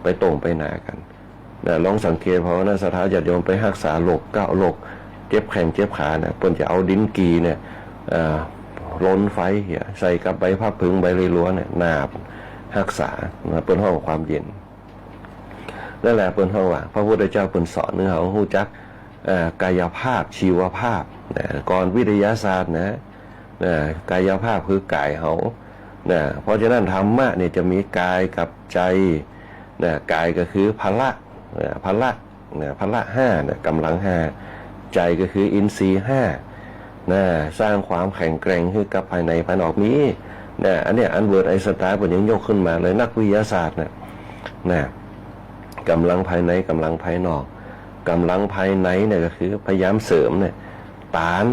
ไปตรงไปหนากันนะลองสังเกตพอนะสถาญาติโยมไปรักษาโรคเก้าโรคเจ็บแขนเจ็บขาเนี่ยเปิ้นจะเอาดินกีเนี่ยล้นไฟใส่กับใบผ้าพึ่งใบล้วนเนี่ยนาบรักษาเปิ้นห้องความเย็นนั่นแหละเปิ้นห้องว่าพระพุทธเจ้าเปิ้นสอนเนื้อเขาฮู้จักกายภาพชีวภาพก่อนวิทยาศาสตร์นะกายภาพคือกายเขาเพราะฉะนั้นธรรมะเนี่ยจะมีกายกับใจกายก็คือพละพละ5กำลัง5ใจก็คืออินทรีย์5สร้างความแข็งแกร่งให้กับภายในภายนอกมีอันเนี้ยอันเวิร์ดไอน์สไตน์ผมยังยกขึ้นมาเลยนักวิทยาศาสตร์กำลังภายในกำลังภายนอกกำลังภายในเนี่ยก็คือพยายามเสริมเนี่ยตาน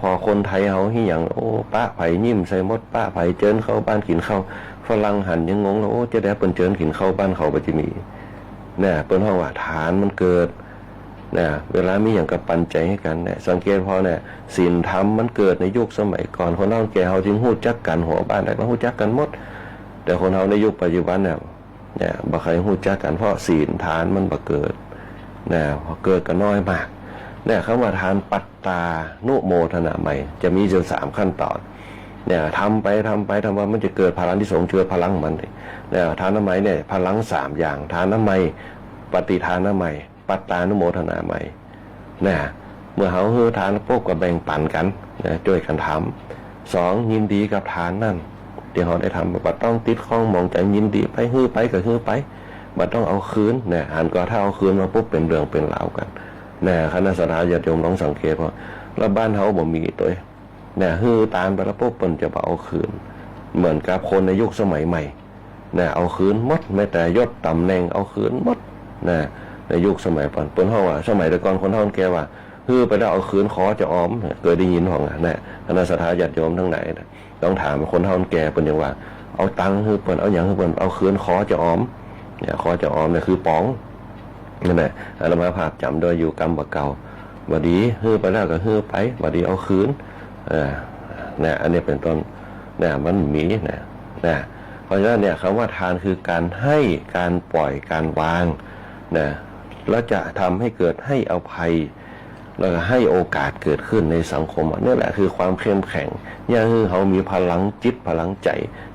พอคนไทยเขาที่อย่างโอ้ป้าไผ่ยิ้มใส่มดป้าไผ่เจิญเข้าบ้านกินข้าวฝรั่งหันยังงงแล้วโอ้จะได้เปิ้นเจิญกินข้าวบ้านเขาปัจจุบันเปิ้นห้องว่าฐานมันเกิดเวลามีอย่างกับปันใจให้กันสังเกตพอศีลธรรมมันเกิดในยุคสมัยก่อนคนเฮาแก่เฮาจึงฮู้จักกันหัวบ้านได้ก็ฮู้จักกันหมดแต่คนเฮาในยุคปัจจุบันบ่ใครฮู้จักกันเพราะศีลทานมันบ่เกิดพอเกิดก็น้อยมากคำว่าทานปัตตานุโมทนาใหม่จะมีถึง3 ขั้นตอนทำไปว่ามันจะเกิดพลังที่สงเชื่อพลังมันทานน้ำไม้พลัง3 อย่างทานน้ำไม้ปฏิทานน้ำไม้ปัตตานุโมทนาใหม่เมื่อเขาฮือทานพวกก็แบ่งปันกันช่วยกันทำ2ยินดีกับทานนั่นที่เขาได้ทำบัดต้องติดข้องมองใจยินดีไปฮือไปก็ฮือไปบัดต้องเอาคืนหันก็ถ้าเอาคืนมาปุ๊บเป็นเรื่องเป็นราวกันคณะสถาญาติโยมลองสังเกตว่าแล้วบ้านเขาบ่มีตัวฮือตานไปแล้วปุ๊บเปิ้นจะเอาคืนเหมือนกับคนในยุคสมัยใหม่เอาคืนหมดแม้แต่ยศตำแหน่งเอาคืนหมดในยุคสมัยก่อนเปิ้นเฮาว่าสมัยแต่ก่อนคนเฮาแกว่าฮือไปแล้วเอาคืนขอจะออมเคยได้ยินห้องคณะสถาญาติโยมทั้งหลายต้องถามคนเฮาแกเปิ้นยังว่าเอาตังค์ฮือเปิ้นเอาหยังฮือเปิ้นเอาคืนขอจะออมขอจะออมคือป๋องนั่นแหละอาตมาภาพจำโดยอยู่กรรมเก่าบัดนี้ฮือไปแล้วก็ฮือไปบัดนี้เอาคืนอันนี้เป็นต้นมันมี เพราะฉะนั้นเนี่ยคำว่าทานคือการให้การปล่อยการวางนะแล้วจะทำให้เกิดให้อภัยแล้วก็ให้โอกาสเกิดขึ้นในสังคมนี่แหละคือความเข้มแข็งย่างคือเขามีพลังจิตพลังใจ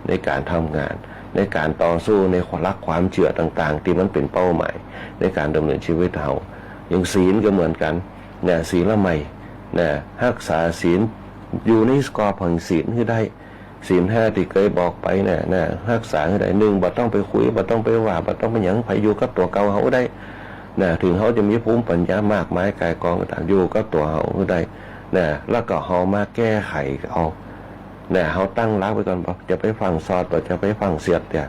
ในการทำงานในการต่อสู้ในความเชื่อต่างๆที่มันเป็นเป้าหมายในการดำเนินชีวิตเขาอย่างศีลก็เหมือนกันเนี่ยศีลละไมเนี่ยรักษาศีลอยู่ในสกอร์ของศีลที่ได้ศีล5ที่เคยบอกไปเนี่ยนะรักษาให้ได้หนึ่งบ่ต้องไปคุยบ่ต้องไปว่าบ่ต้องไปหยังไผอยู่กับตัวเก่าเขาได้นะถึงเขาจะมีภูมิปัญญามากมายกายกองต่างอยู่กับตัวเขาได้นะแล้วก็เขามาแก้ไขเอาเนี่ยเขาตั้งรักไว้ก่อนบอกจะไปฟังซอดบ่จะไปฟังเสียดเนี่ย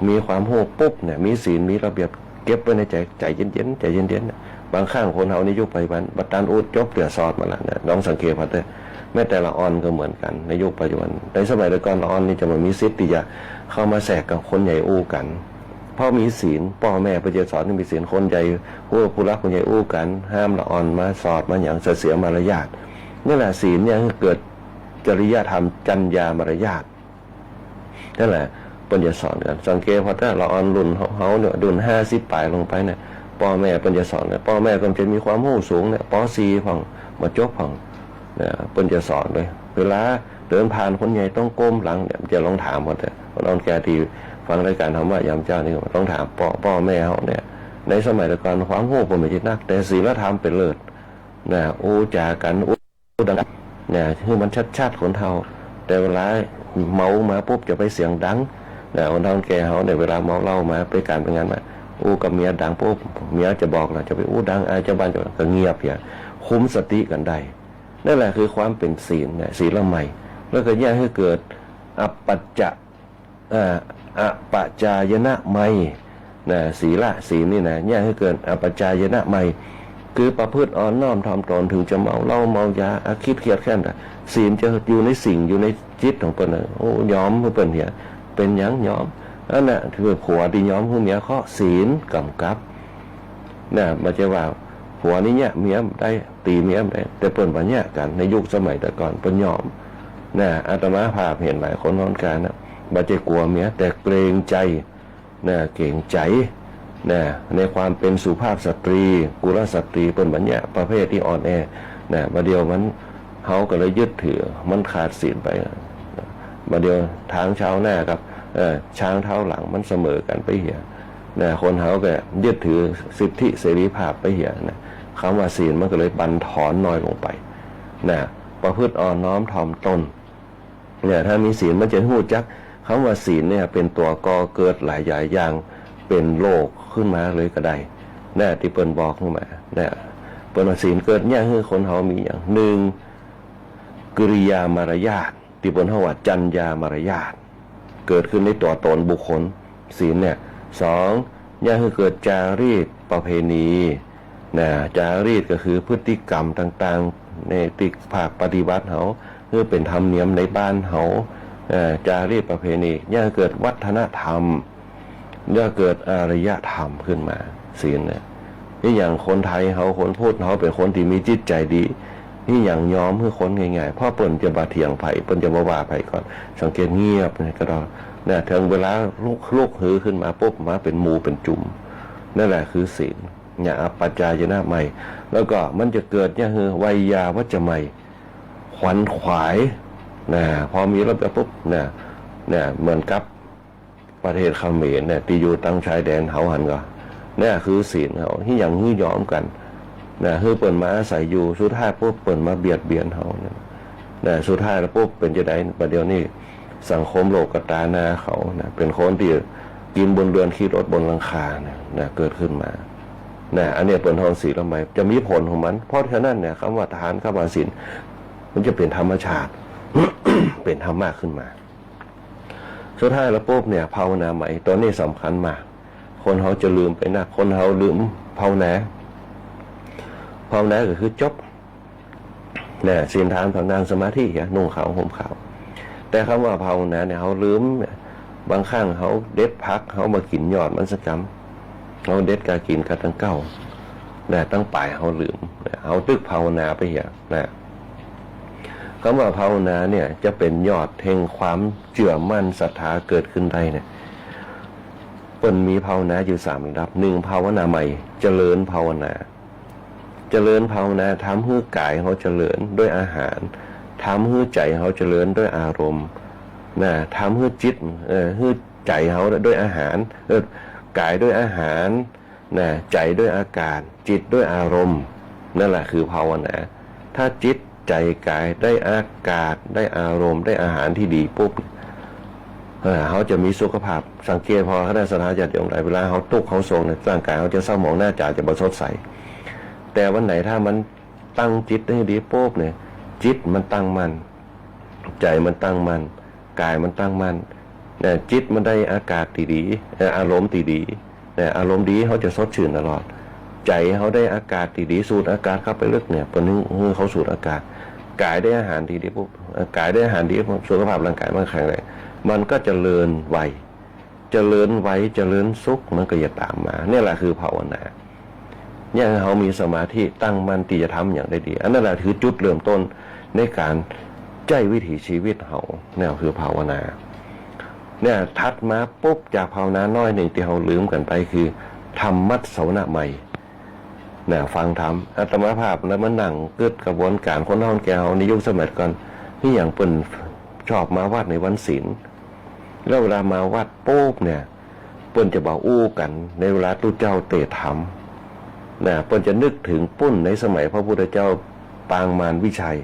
มีความโหกปุ๊บเนี่ยมีศีลมีระเบียบเก็บไว้ในใจเย็นๆใจเย็นๆบางข้างคนเขาในยุคปัจจุบันบัดตันอุดจบเตือซอดมาแล้วเนี่ยลองสังเกตพอได้แม้แต่ละออนก็เหมือนกันในยุคปัจจุบันในสมัยก่อนละออนนี่จะมามีสิทธิ์ที่จะเข้ามาแสกกับคนใหญ่อู้กันเพราะมีศีลพ่อแม่ไปจะสอนให้มีศีลคนใหญ่ผู้รักคนใหญ่อู้กันห้ามละออนมาสอดมาอย่างเสียมารยาทนี่แหละศีลเนี่ยเกิดจริยธรรมจรรยามารยาทนั่นแหละปัญญาสอนกันสังเกตพอถ้าละออนรุ่นเขาเนี่ยรุ่น50ปลายลงไปเนี่ยพ่อแม่ปัญญาสอนเนี่ยพ่อแม่ก็จะมีความรู้สูงเนี่ยป.4 ผ่องมาจบผ่องเนี่ยเปิ้นจะสอนเลยเวลาเดินผ่านคนใหญ่ต้องก้มหลังเนี่ยจะลองถามหมดเลยตอนแกที่ฟังรายการธรรมะยามเจ้านี่ก็ต้องถามพ่อแม่เขาเนี่ยในสมัยก่อนความรู้ผมไม่ใช่นักแต่ศีลธรรมเป็นเลิศนะอู้จากันอู้ดังเนี่ยคือมันชัดๆคนเท่าแต่เวลาเมามาปุ๊บจะไปเสียงดังเนี่ยคนเท่าแกเขาเนี่ยเวลาเมาเหล้ามาไปการไปงานมาอู้กับเมียดังปุ๊บเมียจะบอกเราจะไปอู้ดังอาจจะบ้านจะก็เงียบอย่างคุ้มสติกันได้นั่นแหละคือความเป็นศีลเนี่ยศีลละไมแล้วก็แยกให้เกิดอัปปัจจะอัปปจายนะไมนะศีลนี่นะแยกให้เกิดอัปปจายนะไมคือประพฤติอ่อนน้อมถ่อมตนถึงจะเมาเหล้าเมายาคิดเครียดแค้นแต่ศีลจะอยู่ในสิ่งอยู่ในจิตของเปิ้นโอ้ยอมเปิ้นเหียเป็นหยังยอมนั่นน่ะคือผัวที่ยอมคือเมียเขาศีลกำกับน่ะบ่ใช่ว่าผัวนี่เนี่ยเมียได้ตีเมียได้แต่เปิ้นบ่เนี่ยกันในยุคสมัยแต่ก่อนเปิ้นยอมน่ะอาตมาภาพเห็นหลายคนนอนกันน่ะบ่ใช่กลัวเมียแต่เกรงใจน่ะเกรงใจน่ะในความเป็นสุภาพสตรีกุลสตรีเปิ้นบ่เนี่ยประเภทที่อ่อนแอน่ะบ่เดียวมันเฮาก็เลยยึดถือมันขาดศีลไปบ่เดียวทางเช้าหน้าครับช้างเท้าหลังมันเสมอกันไปเหียนะคนเขาก็ยึดถือสิทธิเสรีภาพไปเหียนะคำว่าศีลมันก็เลยบั่นทอนน้อยลงไปนะประพฤติอ่อนน้อมถ่อมตนเนี่ยถ้ามีศีลมันจะหู้จักคำว่าศีลเนี่ยเป็นตัวก่อเกิดหลายอย่างเป็นโลกขึ้นมาเลยก็ได้นะที่เปิ้นบอกขึ้นมานะเปิ้นว่าศีลเกิดเนี่ยคือคนเขามีอย่างหนึ่งกิริยามารยาทที่เปิ้นเขาว่าจรรยามารยาทเกิดขึ้นในตัวตนบุคคลศีลเนี่ยสองย่าคือเกิดจารีตประเพณีนะจารีตก็คือพฤติกรรมต่างๆในติภาคปฏิบัติเขาคือเป็นธรรมเนียมในบ้านเขาจารีตประเพณีย่าเกิดวัฒนธรรมย่าเกิดอารยธรรมขึ้นมาศีลเนี่ยนี่อย่างคนไทยเขาคนพูดเขาเป็นคนที่มีจิตใจดีนี่อย่างยอมคือคนง่ายๆพ่อเปิ้นจะบาเถียงไผ่เปิ้นจะมาว่าไผ่ก่อนสังเกตเงียบเนี่ยก็ได้เนี่ยถึงเวลาลูกหือขึ้นมาปุ๊บมาเป็นหมู่เป็นจุ่มนั่นแหละคือศีลเนี่ยอัปปัจจายนะใหม่แล้วก็มันจะเกิดเนี่ยคือวัยยาวัจจะใหม่ขวัญขวายนะพอมีระเบียบปุ๊บเนี่ยเหมือนกับประเทศเขมรเนี่ยที่อยู่ตั้งชายแดนเขาหันก็เนี่ยคือศีลเขาที่อย่างนี้ยอมกันนะคือเปิดมาอาศัยอยู่สุดท้ายปุ๊บเปิดมาเบียดเบียนเขาเนี่ยสุดท้ายแล้วปุ๊บเป็นจะได้ประเดี๋ยวนี้สังคมโลกตาหน้าเขานะเป็นคนที่กินบนเรือนขี่รถบนหลังคานะเกิดขึ้นมานะอันนี้เป็นทองศีลละไมจะมีผลของมันเพราะฉะนั้นเนี่ยคำว่าทานคำว่าศีลมันจะเป็นธรรมชาติ เป็นธรรมะขึ้นมาสุดท้ายแล้วปุ๊บเนี่ยภาวนาใหม่ตัวนี้สำคัญมากคนเขาจะลืมไปนะคนเขาลืมภาวนาก็คือจบเนี่ยศีลทานภาวนาสมาธินุ่งขาวห่มขาวแต่คำว่าภาวนาเนี่ยเขาลืมบางครั้งเขาเด็ดพักเขามากินยอดมันสักกำเขาเด็ดกากินกาตั้งเก้าเนี่ยตั้งปลายเขาลืมเขาตึกภาวนาไปเหี้ยนะ คำว่าภาวนาเนี่ยจะเป็นยอดแห่งความเชื่อมั่นศรัทธาเกิดขึ้นได้เนี่ยเปิ้นมีภาวนาอยู่3ระดับ1ภาวนาใหม่เจริญภาวนาเจริญภาวนาทำให้กายเขาเจริญด้วยอาหารทำให้ใจเขาเจริญด้วยอารมณ์นะทำให้จิตให้ใจเขาด้วยอาหารกายด้วยอาหารนะใจด้วยอากาศจิตด้วยอารมณ์นั่นแหละคือภาวนาถ้าจิตใจกายได้อากาศได้อารมณ์ได้อาหารที่ดีปุ๊บเขาจะมีสุขภาพสังเกตพอคณะสถาญาติโยมหลายเวลาเขาตุกเขาทรงเนี่ยร่างกายเขาจะเศร้าหมองหน้าจ่าจะบสดใสแต่วันไหนถ้ามันตั้งจิตให้ดีปุ๊บเนี่ยจิตมันตั้งมั่นใจมันตั้งมั่นกายมันตั้งมั่นเนี่ยจิตมันได้อากาศดีๆอารมณ์ดีๆเนี่ยอารมณ์ดีเขาจะสดชื่นตลอดใจเขาได้อากาศดีๆสูดอากาศเข้าไปลึกเนี่ยปนึงเขาสูดอากาศกายได้อาหารดีๆปุ๊บกายได้อาหารดีปุ๊บสุขภาพร่างกายมันแข็งแรงมันก็เจริญไวเจริญไวเจริญสุขมันก็จะตามมาเนี่ยแหละคือภาวนาเนี่ยเขามีสมาธิตั้งมั่นที่จะทำอย่างได้ดีอันนั้นแหละคือจุดเริ่มต้นในการใจวิถีชีวิตเขาเนี่ยคือภาวนาเนี่ยทัดมาปุ๊บจากภาวนาน้อยหนึ่งที่เขาลืมกันไปคือธรรมัสสวนาใหม่เนี่ยฟังธรรมอาตมาภาพแล้วมันนั่งเกิดกระบวนการคนท้องแก่เขาในยุคสมัยก่อนที่อย่างเปิ่นชอบมาวัดในวันศีลแล้วเวลามาวัดปุ๊บเนี่ยเปิ่นจะบอกอู้กันในเวลาตู้เจ้าเตะธรรมนะเปิ่นจะนึกถึงปุ้นในสมัยพระพุทธเจ้าปางมารวิชัย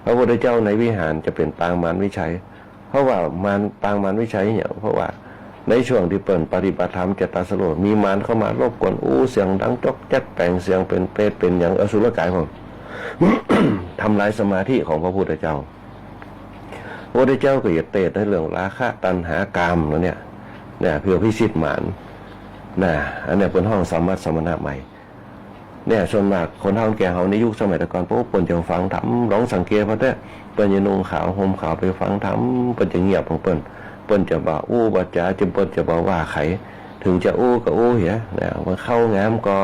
พระพุทธเจ้าในวิหารจะเป็นปางมารวิชัยเพราะว่ามารปางมารวิชัยเนี่ยเพราะว่าในช่วงที่เปิ่นปฏิบัติธรรมจะตรัสรู้มีมารเข้ามารบกวนอู้เสียงดังจอกแจ๊กแปลงเสียงเป็นเปรตเป็นอย่างอสุรกายผม ทำลายสมาธิของพระพุทธเจ้าพระพุทธเจ้าก็อย่าเตะในเรื่องราคะตัณหากามแล้วเนี่ยเพื่อพิชิตมารอันนี้เป็นห้องสมัติสมณะใหม่เนี่ยส่วนมากคนเฒ่าแก่เขาในยุคสมัยตะก่อนพวกเปิ้นจะฟังธรรมร้องสังเกตเพราะแต่เปิ้นจะนุ่งขาวห่มขาวไปฟังธรรมเปิ้นจะเงียบของเปิ้นจะบ่าอู้บ่จ๋าจึงเปิ้นจะบ่ว่าไขถึงจะอู้ก็อู้เหี้ยมันเข้างามก็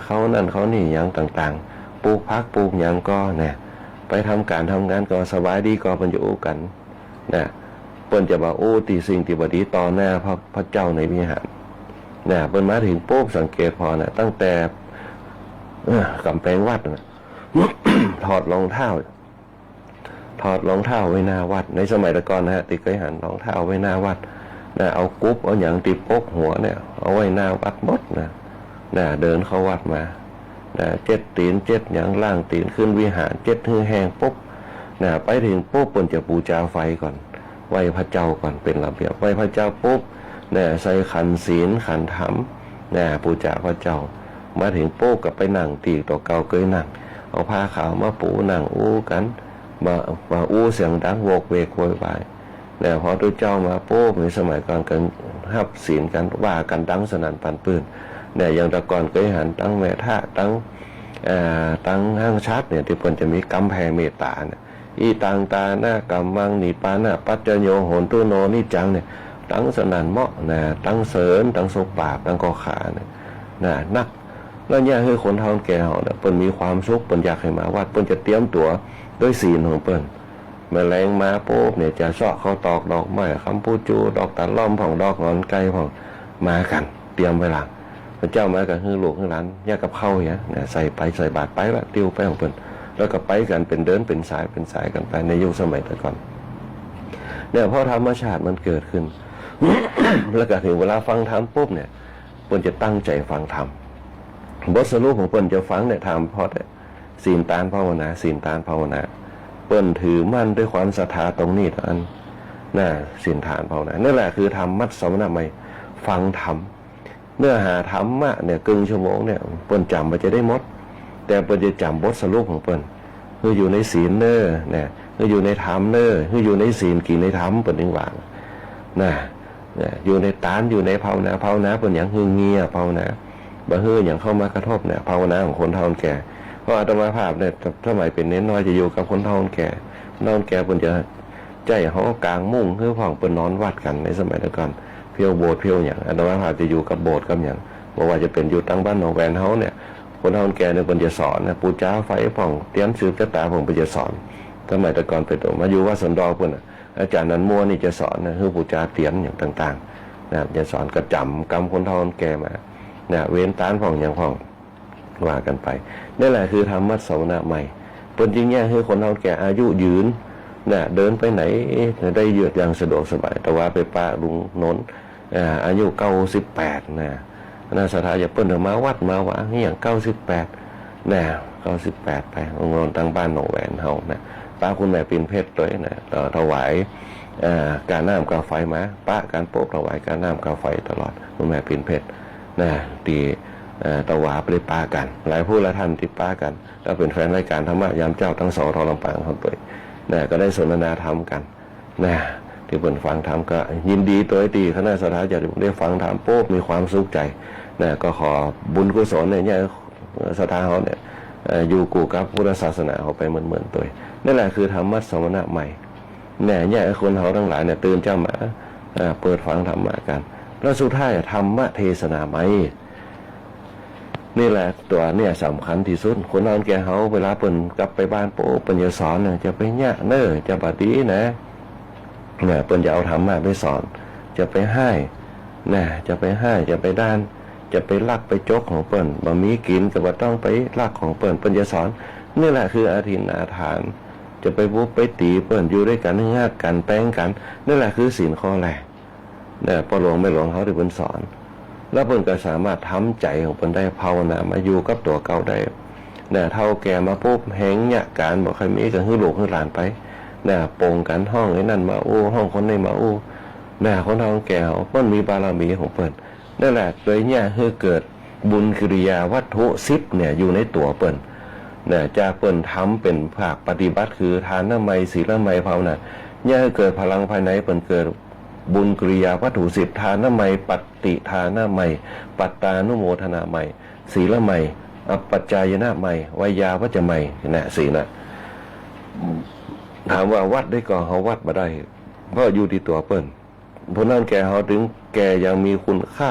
เข้านั่นเขานี่อย่างต่างๆปลูกพักปลูกหยังก็เนี่ยไปทำการทำงานก็สบายดีก็เปิ้นจะอู้กันเปิ้นจะบ่าอู้ตีสิ่งที่บ่ดีต่อหน้าพระเจ้าในวิหารเปิ้นมาถึงปุ๊บสังเกตพอตั้งแต่กำแพงวัดถอดรองเท้าไว้หน้าวัดในสมัยตะก่อนติเคยหันรองเท้าไว้หน้าวัดเอากุ๊บเอาอย่างติดปกหัวเนี่ยเอาไว้หน้าวัดหมดเดินเข้าวัดมาเจ็ดตีนเจ็ดอย่างล่างตีนขึ้นวิหารเจ็ดหือแห้งปุ๊บไปถึงปุ๊บเปิ้นจะบูชาไฟก่อนไหว้พระเจ้าก่อนเป็นระเบียบไหว้พระเจ้าปุ๊บใส่ขันศีลขันธรรมบูชาพระเจ้ามาถึงโป๊กกับไปนั่งตีตัวเก่าเคยนั่งเอาผ้าขาวมาปูนั่งอู้กันมาอู้เสียงดังโวกเวกโวยวายพอตัวเจ้ามาโป๊กในสมัยก่อนกันหับศีลกันว่ากันดังสนั่นปันปืนอย่างแต่ก่อนเคยหันตั้งแม่ท่าตั้งห้างชัดเนี่ยที่เพิ่นจะมีกำแพงเมตตาอีตังตาหน้ากำมังนิปานะปัจจโยโหนตุโนนิจังเนี่ยตั้งสนั่นเหมาะตั้งเสริญตั้งโซปาบตั้งกอขานักแล้วเนี่ยคือคนเฒ่าแก่เขาเปิ้นมีความสุขเปิ้นอยากให้มาวัดเปิ้นจะเตรียมตัวด้วยศีลของเปิ้นแมลงมาปุ๊บเนี่ยจะเสาะเขาตอกดอกไม้คำพูจูดอกตะล่อมผ่องดอกงอนไก่ผ่องมากันเตรียมไว้หลังพระเจ้ามากับฮือลูกฮือหลานแยกกับเข้าเนี่ยใส่ไปใส่บาตรไปละติ้วไปของเปิ้นแล้วก็ไปกันเป็นเดินเป็นสายกันไปในยุคสมัยแต่ก่อนเนี่ยเพราะธรรมชาติมันเกิดขึ้น แล้วก็ถึงเวลาฟังธรรมปุ๊บเนี่ยเปิ้นจะตั้งใจฟังธรรมบทสรุปของเปิ้นจะฟังเนี่ยทำเพราะศีลทานภาวนาศีลทานภาวนาเปิ้นถือมั่นด้วยความศรัทธาตรงนี้เท่านั้นศีลทานภาวนานั่นแหละคือธรรมัสสวนาใหม่ฟังธรรมเนื้อหาธรรมะเนี่ยครึ่งชั่วโมงเนี่ยเปิ้นจำมันจะได้หมดแต่เปิ้นจะจำบทสรุปของเปิ้นคืออยู่ในศีลคืออยู่ในธรรมคืออยู่ในศีลกี่ในธรรมเปิ้นถึงว่าอยู่ในตานอยู่ในภาวนาเปิ้นอย่างเงียบภาวนาบ่ฮื้ออย่างเข้ามากระทบภาวนาของคนเฒ่าแก่เพราะอาตมาภาพเนี่ยสมัยเป็นเน้นน้อยจะอยู่กับคนเฒ่าแก่เปิ้นจะใจเฮากลางมุ้งคือพ่องเปิ้นนอนวัดกันในสมัยแต่ก่อนเพียวโบสถ์เพียวอย่างอาตมาภาพจะอยู่กับโบสถ์กับอย่างบ่ว่าจะเป็นอยู่ตั้งบ้านหนองแวนเฮาเนี่ยคนเฒ่าแก่เนี่ยเปิ้นจะสอนปูจ้าไฟพ่องเตรียมสืบชะตาผมเปิ้นจะสอน สมัยแต่ก่อนเป็นตัวมาอยู่ว่าสันดอเพิ่นน่ะอาจารย์นันมัวนี่จะสอนนะคือปูจาเตียนอย่างต่างๆนะจะสอนกระจำกรรมคนเฒ่าคนแก่มานะเว้นต้านผ่องอย่างผ่องว่ากันไปนี่แหละคือธรรมะสวนะใหม่เปิ้นจริงเนี่ยคือคนเฒ่าแก่อายุยืนนะเดินไปไหนได้เยือกอย่างสะดวกสบายแต่ว่าไปป้าลุงโน้นอายุ98นะน่าศรัทธาอย่าเปิ้นมาวัดมาว่าอย่าง98นะ98ไปองค์ตั้งบ้านหนองแหวนเฮานะป้าคุณแม่ปิ่นเพชรเลยนะถวายการน้ำกาไฟมาป้าการโป๊บถวายการน้ำกาไฟตลอดคุณแม่ปิ่นเพชรนะตีตะวาไปได้ป้ากันหลายผู้หลายท่านที่ป้ากันแล้วเป็นแฟนรายการธรรมะยามเจ้าทั้งสองทองลำปางคนตัวนะก็ได้สนทนาธรรมกันนะที่เปิดฟังธรรมก็ยินดีตัวดีคณะสัตยาจะได้ฟังธรรมโป๊บมีความสุขใจนะก็ขอบุญกุศลเนี่ยศรัทธาเขาเนี่ยอยู่กูกับพุทธศาสนาเขาไปเหมือนตัวนั่นแหละคือธรรมะสมณะใหม่เนี่ยคนเขาทั้งหลายเนี่ยตื่นเจ้ามาเปิดฟังธรรมะกันแล้วสุดท้ายธรรมะเทศนาใหม่นี่แหละตัวเนี่ยสำคัญที่สุดคนเอาแก่เขาเวลาเปิ่นกลับไปบ้านโปเปิ่นจะสอนจะไปเนี่ยเน้อจะบดีนะเนี่ยเปิ่นจะเอาธรรมะไปสอนจะไปให้นะจะไปให้จะไปด้านจะไปลักไปจกของเปิ่นบะมีกินก็บ่ต้องไปลักของเปิ่นจะสอนนี่แหละคืออาทินอาทานจะไปบุกไปตีเปิ่นอยู่ด้วยกันงากกันแป้งกันนี่แหละคือศีลข้อแรกเนี่ยพอหลวงไม่หลวงเขาที่เปิ่นสอนแล้วเปิ่นก็สามารถทำใจของเปิ่นได้ภาวนามาอยู่กับตัวเก่าได้เนี่ยเท่าแก่มาปุ๊บแหงเนี่ยการบอกใครมีก็คือลูกคือหลานไปเนี่ยโป่งกันห้องไอ้นั่นมาอู้ห้องคนนี้มาอู้เนี่ยคนเท่าแก่เขาเปิ่นมีบารมีของเปิ่นนั่นแหละโดยเนี่ยคือเกิดบุญกิริยาวัตถุ10เนี่ยอยู่ในตัวเปิ่นเนี่ยจะเปิ่นทำเป็นภาคปฏิบัติคือทานน้ำไมศีลไมภาวนาเนี่ยเกิดพลังภายในเปิ่นเกิดบุญกิริยาวัตถุ10ทานน้ำไมปฏิทานน้ำไมปัตตานุโมทนาไมศีลไมอัปปัจจายนะไมวิยาวัจจะไมเนี่ยศีลนะถามว่าวัดได้ก่อนเขาวัดมาได้เพราะอยู่ที่ตัวเปิ่นเพราะนั้นแกเขาถึงแกยังมีคุณค่า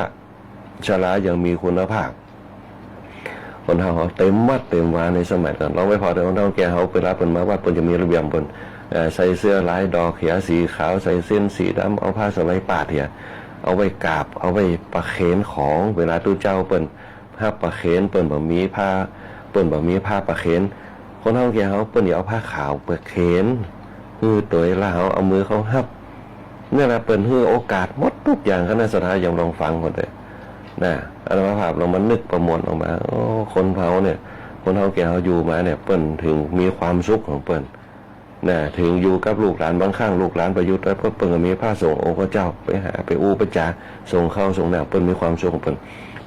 ชรายังมีคุณภาพคนเขาเต็มวัดเต็มวาในสมัยก่อนเราไม่พอแต่คนเขาแกเขาไปรับเปิ่นมาวัดเปิ่นจะมีระเบียบเปิ่นใส่เสื้อลายดอกเขียวสีขาวใส่เส้นสีดำเอาผ้าสบายปาดเถียเอาไว้กราบเอาไว้ประเคนของเวลาตู้เจ้าเปิ่นผ้าประเคนเปิ่นบ่มีผ้าเปิ่นบ่มีผ้าประเคนคนเขาแกเขาเปิ่นเอาผ้าขาวประเคนคือตัวละเขาเอามือเขาฮับนี่แหละเปิ่นให้โอกาสหมดทุกอย่างคณะสัตยาอย่างลองฟังคนเลยนะอาตมาภาพลองมานึกประมวลออกมาโอ้คนเขาเนี่ยคนเขาแก่เขาอยู่มาเนี่ยเปิ่นถึงมีความสุขของเปิ่นนะถึงอยู่กับลูกหลานบางข้างลูกหลานประยุทธ์แล้วเปิ่นก็มีผ้าส่งองค์พระเจ้าไปหาไปอู้ไปจ่าส่งเข้าส่งแนวเปิ่นมีความสุขของเปิ่น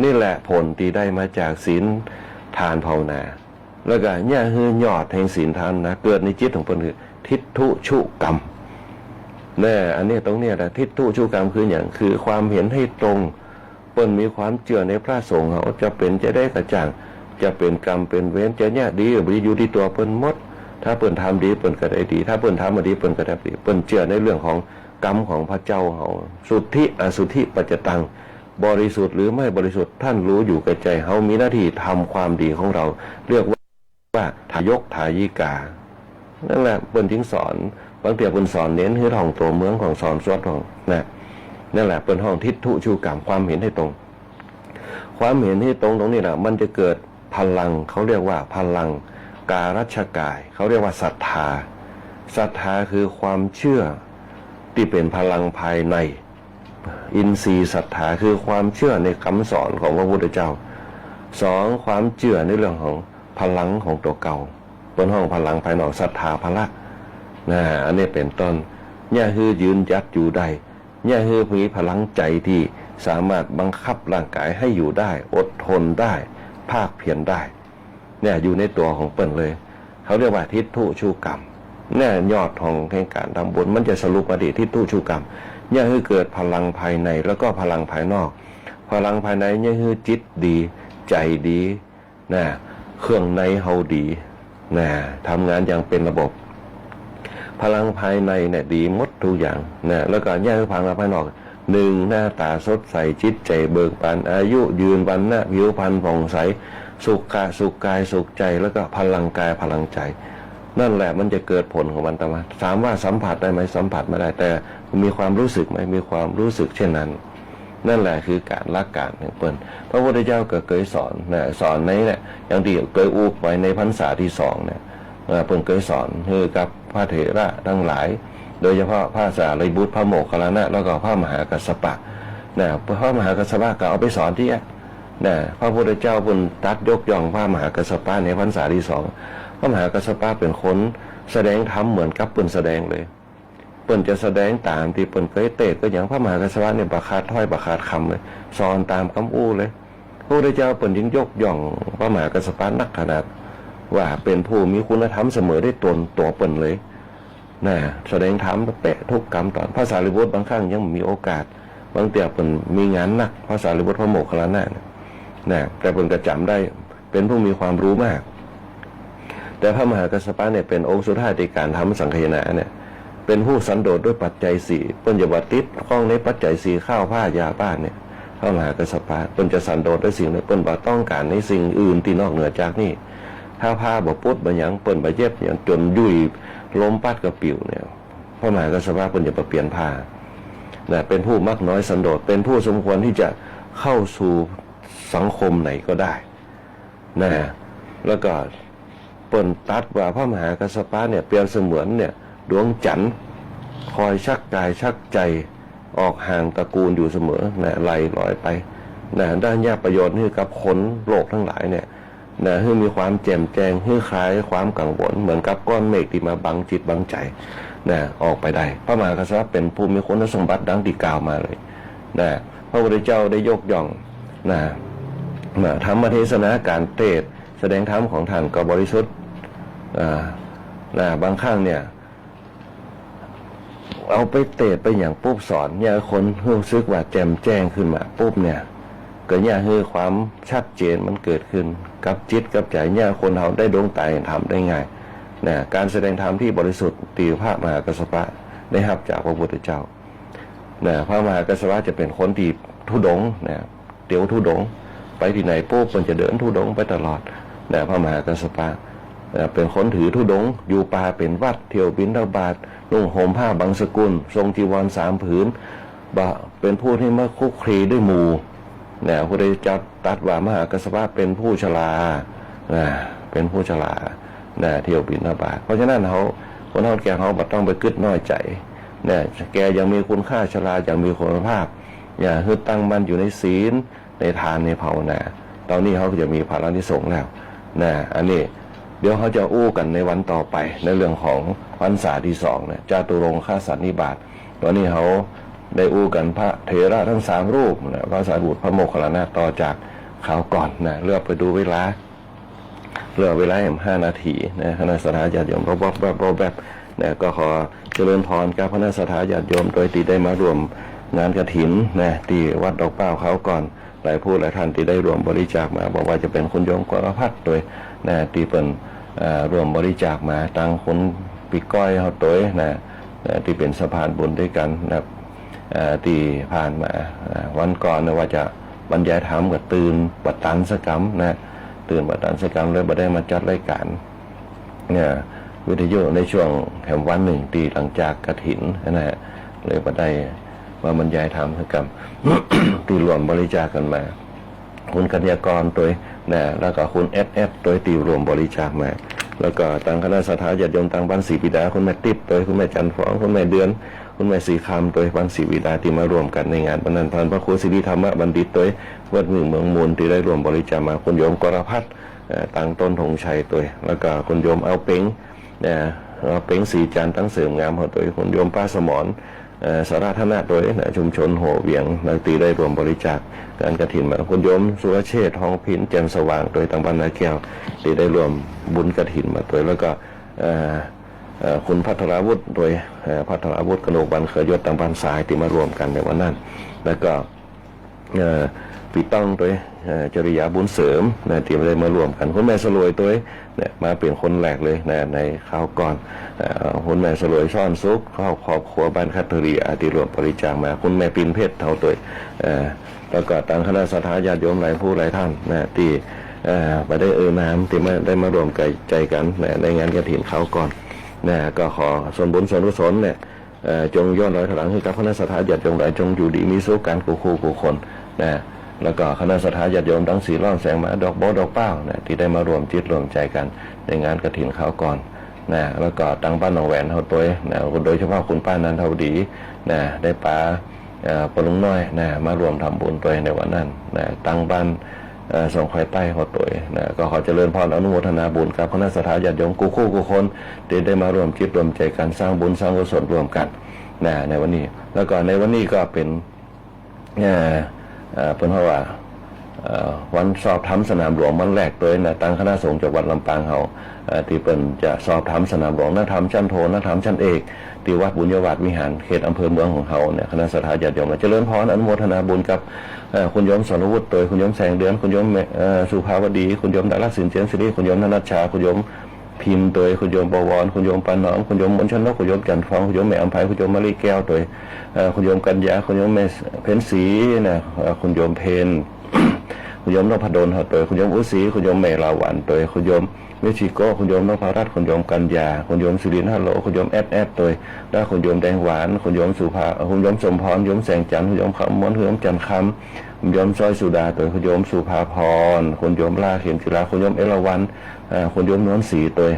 นี่แหละผลที่ได้มาจากศีลทานภาวนาแล้วก็เนี่ยคือยอดแห่งศีลทานนะเกิดในจิตของเปิ่นคือทิฏฐุชุกรรมเนี่ยอันนี้ตรงเนี้ยนะทิฏฐุชุกรรมคืออย่างคือความเห็นให้ตรงเปิ้นมีความเชื่อในพระสงฆ์เขาจะเป็นจะได้กระจ่างจะเป็นกรรมเป็นเวรจะเนี่ยดีหรืออยู่ที่ตัวเปิ้นหมดถ้าเปิ้นทำดีเปิ้นก็ได้ดีถ้าเปิ้นทำไม่ดีเปิ้นก็ได้ดีเปิ้นเชื่อในเรื่องของกรรมของพระเจ้าเขาสุทธิอสุทธิปัจจตังบริสุทธิ์หรือไม่บริสุทธิ์ท่านรู้อยู่กับใจเขามีหน้าที่ทำความดีของเราเรียกว่าทายกทายิกานั่นแหละเปิ้นจึงสอนบางเตี่ยเปิ้นสอนเน้นคือท่องตัวเมืองของสอนสวดของนั่นแหละเป็นห้องทิฏฐุชูกรรมความเห็นให้ตรงความเห็นให้ตรงนี้แหละมันจะเกิดพลังเขาเรียกว่าพลังการัชกายเขาเรียกว่าศรัทธาศรัทธาคือความเชื่อที่เป็นพลังภายในอินทรีย์ศรัทธาคือความเชื่อในคำสอนของพระพุทธเจ้าสองความเชื่อในเรื่องของพลังของตัวเก่าเป็นห้องพลังภายนอกศรัทธาพละอันนี้เป็นต้นเนี่ยคือยืนยัดอยู่ได้เนี่ยคือมีพลังใจที่สามารถบังคับร่างกายให้อยู่ได้อดทนได้ภาคเพียรได้เนี่ยอยู่ในตัวของเปิ้นเลยเขาเรียกว่าทิฏฐุชูกรรมเนี่ยยอดของแห่งการทำบุญมันจะสรุปมาดีทิฏฐุชูกรรมเนี่ยคือเกิดพลังภายในแล้วก็พลังภายนอกพลังภายในเนี่ยคือจิตดีใจดีนะเครื่องในเฮาดีนะทำงานอย่างเป็นระบบพลังภายในเนี่ยดีหมดทุกอย่างนะแล้วก็แยกพลังภายนอกหนึ่งหน้าตาสดใสจิตใจเบิกบานอายุยืนวันนะผิวพรรณผ่องใสสุขกายสุขใจแล้วก็พลังกายพลังใจ นั่นแหละมันจะเกิดผลของมันตามมาถามว่าสัมผัสได้ไหมสัมผัสไม่ได้แต่มีความรู้สึกไหมมีความรู้สึกเช่นนั้นนั่นแหละคือการละการของเปิ้นพระพุทธเจ้าก็เคยสอนนะสอนในเนี่ยอย่างที่เคยอุปไว้ในพรรษาที่2เนี่ยเปิ้นเคยสอนคือกับพระเถระทั้งหลายโดยเฉพาะพระสารีบุตรพระโมคคัลลานะแล้วก็พระมหากัสสปะนะพระมหากัสสปะก็เอาไปสอนที่นะพระพุทธเจ้าเปิ้นตัดยกย่องพระมหากัสสปะในพรรษาที่2พระมหากัสสปะเป็นคนแสดงธรรมเหมือนกับเปิ้นแสดงเลยเปิ้นจะแสดงตามที่เปิ้นเคยเตะก็อย่างพระมหากัสสปะเนี่ยประคาดถ้อยประคาดคำเลยสอนตามคำอู้เลยพระพุทธเจ้าเปิ้นจึงยกย่องพระมหากัสสปะนักขนาดว่าเป็นผู้มีคุณธรรมเสมอได้ตนตัวเปิ้นเลยนะแสดงธรรมเตะทุกกรรมตอนพระสารีบุตรบางครั้งยังมีโอกาสบางเตี่ยเปิ้นมีงานหนักพระสารีบุตรพระโมคคัลลานะนะแต่เปิ้นก็จำได้เป็นผู้มีความรู้มากแต่พระมหากัสสปะเนี่ยเป็นองค์สุดท้ายในการทำสังฆนาเนี่ยเป็นผู้สันโดษด้วยปัจจัย4เปิ้นจะว่าติดข้องในปัจจัย4ข้าวผ้ายาบ้านเนี่ยพระมหากัสสปะเปิ้นจะสันโดษด้วยสิ่งนี้เปิ้นบ่ต้องการในสิ่งอื่นที่นอกเหนือจากนี้ถ้าผ้าบ่ปุดบ่หยังเปิ้นบ่เย็บหยังจนยุ่ยล้มปัดกระปิวเนี่ยพระมหากัสสปะเปิ้นจะเปลี่ยนผ้านะเป็นผู้มักน้อยสันโดษเป็นผู้สมควรที่จะเข้าสู่สังคมไหนก็ได้นะแล้วก็เปิ้นตัดว่าพระมหากัสสปะเนี่ยเปรียบเสมือนเนี่ยดวงจันทร์คอยชักกายชักใจออกห่างตระกูลอยู่เสมอนะไหลลอยไปนะด้านยาประโยชน์ให้กับคนโลกทั้งหลายเนี่ยนะให้มีความแจ่มแจ้งให้คลายความกังวลเหมือนกับก้อนเมฆที่มาบังจิตบังใจนะออกไปได้พระมหากัสสปะเป็นผู้มีคุณสมบัติดังที่กล่าวมาเลยนะพระพุทธเจ้าได้ยกย่องนะธรรมเทศนาการเทศแสดงธรรมของท่านก็บริสุทธิ์บางครั้งเนี่ยเอาไปเตะไปอย่างปุ๊บสอนเนี่ยคนรู้สึกว่าแจ่มแจ้งขึ้นมาปุ๊บเนี่ยก็เนี่ยคือความชัดเจนมันเกิดขึ้นกับจิตกับใจเนี่ยคนเราได้ดวงตาเห็นธรรมได้ง่ายนะการแสดงธรรมที่บริสุทธิ์ตีพระมหากัสสปะได้รับจากพระพุทธเจ้านะพระมหากัสสปะจะเป็นคนที่ทุดงนะเดี๋ยวทุดงไปที่ไหนปุ๊บมันจะเดินทุดงไปตลอดนะพระมหากัสสปะเป็นคนถือธุดงค์อยู่ป่าเป็นวัดเที่ยวบิณฑบาตนุ่งห่มผ้าบางสกุลทรงจีวร3 ผืนเป็นผู้ที่มาคุกคลีด้วยหมู่พระพุทธเจ้าตรัสว่ามหากัสสปะเป็นผู้ชราเป็นผู้ชราเที่ยวบิณฑบาตเพราะฉะนั้นคนเฮาแก่เขาบ่ต้องไปกึดน้อยใจแกยังมีคุณค่าชรายังมีคุณภาพอย่าฮึดตั้งมั่นอยู่ในศีลในทานในภาวนาตอนนี้เขาจะมีพระอานิสงส์แล้วอันนี้เดี๋ยวเขาจะอู้กันในวันต่อไปในเรื่องของพรรษาที่2เนี่ยจาตุรงคสันนิบาตตอนนี้เขาได้อู้กันพระเถระทั้ง3 รูปพระสารีบุตรพระโมคคัลลานะต่อจากข่าวก่อนเลือกไปดูเวลา5 นาทีคณะสัตยาญาติโยมรบก็ขอเจริญพรกับคณะสัตยาญาติโยมโดยที่ได้มารวมงานกฐินที่วัดดอกเป้าเขาก่อนหลายผู้หลายท่านที่ได้รวมบริจาคมาบอกว่าจะเป็นคุณโยมกรพัฒน์โดยที่เป็นรวมบริจาคมาตั้งคุณปีก้อยเขาตัวที่เป็นสะพานบุญด้วยกันที่ผ่านมาวันก่อนว่าจะบรรยายธรรมกับตื่นปัตตันสกรรมตื่นปัตตันสกรรมเลยบ่ได้มาจัดรายการวิทยุในช่วงแถมวันหนึ่งตีหลังจากกฐินเลยบ่ได้มาบรรยายธรรมสกรรม ที่รวมบริจาคกันมาคุณกัญญากรตัวแล้วก็คุณSFตัวตีรวมบริจาคมาแล้วก็ทางคณะสัตยาญาติโยมทางบ้านศรีบิดาคุณแม่ติ๊บตัวคุณแม่จันทร์ฟ้องคุณแม่เดือนคุณแม่ศรีคำตัวบ้านศรีบิดาที่มารวมกันในงานวันนั้นพระครูศิริธรรมบัณฑิตตัววัดเมืองมูลที่ได้รวมบริจาคมาคุณโยมกรพัฒน์ตั้งต้นธงชัยตัวแล้วก็คุณโยมเอาเป้งเอาเป้งสีจันทร์ตั้งเสริมงามของตัวคุณโยมป้าสมรสาราธนาโดยชุมชนโหเวียงนักตีได้รวมบริจาคการกฐินมาคุณโยมสุรเชษฐ์ทองพินแจ่มสว่างโดยทางบ้านนาแก้วที่ได้รวมบุญกฐินมาโดยแล้วก็คุณพัทราวุฒิโดยพัทราวุฒิกนกบันเคยยศทางบ้านสายที่มารวมกันในวันนั้นแล้วก็ปีต้องโดยจริยาบุญเสริมที่ได้มารวมกันคุณแม่สลวยตัวมาเปลี่ยนคนแรกเลยในข่าวก่อนคุณแม่สลวยซ่อนซุกเข้าครอบครัวบ้านคัตเตอรีที่รวมบริจาคมาคุณแม่ปินเพชรเท่าตัวแล้วก็ตั้งคณะสัตยาญาติโยมหลายผู้หลายท่านที่ ไปได้น้ำที่ได้มารวมใจกันในงานกฐินเขาก่อนก็ขอส่วนบุญส่วนกุศลเนี่ยจงย้อนรอยถลังให้กับคณะสัตยาญาติโยมหลายจงอยู่ดีมีสุขกันกูคู่กูคนแล้วก็คณะสัตยาญาติโยมทั้ง4 ร่อนแสงมาดอกโบดอกเป้าที่ได้มารวมจิตรวมใจกันในงานกฐินเขาก่อนแล้วก็ตั้งบ้านหนองแหวนเขาตัวโดยเฉพาะคุณป้านันทวดีได้ป้าปลุงน้อยมารวมทำบุญตัวในวันนั้นตั้งบ้านส่งไข่ใต้เขาตัวก็ขอเจริญพรอนุโมทนาบุญกับคณะสัตยาญาติโยมกูคู่กูคนที่ได้มารวมจิตรวมใจกันสร้างบุญสร้างกุศลรวมกันในวันนี้แล้วก็ในวันนี้ก็เป็นเป็นเพราะว่าวันสอบทำสนามหลวงวันแรกตัวตั้งคณะสงฆ์จังหวัดลำปางเขาที่เป็นจะสอบทำสนามหลวงนักธรรมชั้นโทนักธรรมชั้นเอกที่วัดบุญยวาสวิหารเขตอำเภอเมืองของเขาคณะสัตยาญาติโยมเจริญพรอนุโมทนาบุญกับคุณโยมสรวุฒิตัวคุณโยมแสงเดือนคุณโยมสุภาวดีคุณโยมดาราสินเจียนสิริคุณโยมนัชชาคุณโยมพิมพ์ตัวคุณโยมบวรคุณโยมปานน้อมคุณโยมมนชนกคุณโยมจันทร์ฟองคุณโยมแม่อภัยคุณโยมมะลิแก้วตัวคุณโยมกัญญาคุณโยมแม่เพ็ญศรีคุณโยมเพนคุณโยมนพดลตัวคุณโยมอุศรีคุณโยมเมลาวันตัวคุณโยมมิชิโก้คุณโยมนพรัตน์คุณโยมกัญญาคุณโยมสุรินทร์ฮัลโหลคุณโยมแอดตัวแล้วคุณโยมแดงหวานคุณโยมสุภาคุณโยมสมพรคุณโยมแสงจันทร์คุณโยมขมวนคุณโยมจันทร์คำคุณโยมซอยสุดาตัวคุณโยมสุภาพรคุณโยมลาเข็มศิลาคุณโยมเอราวัณคุณโยมนวลศรีตัว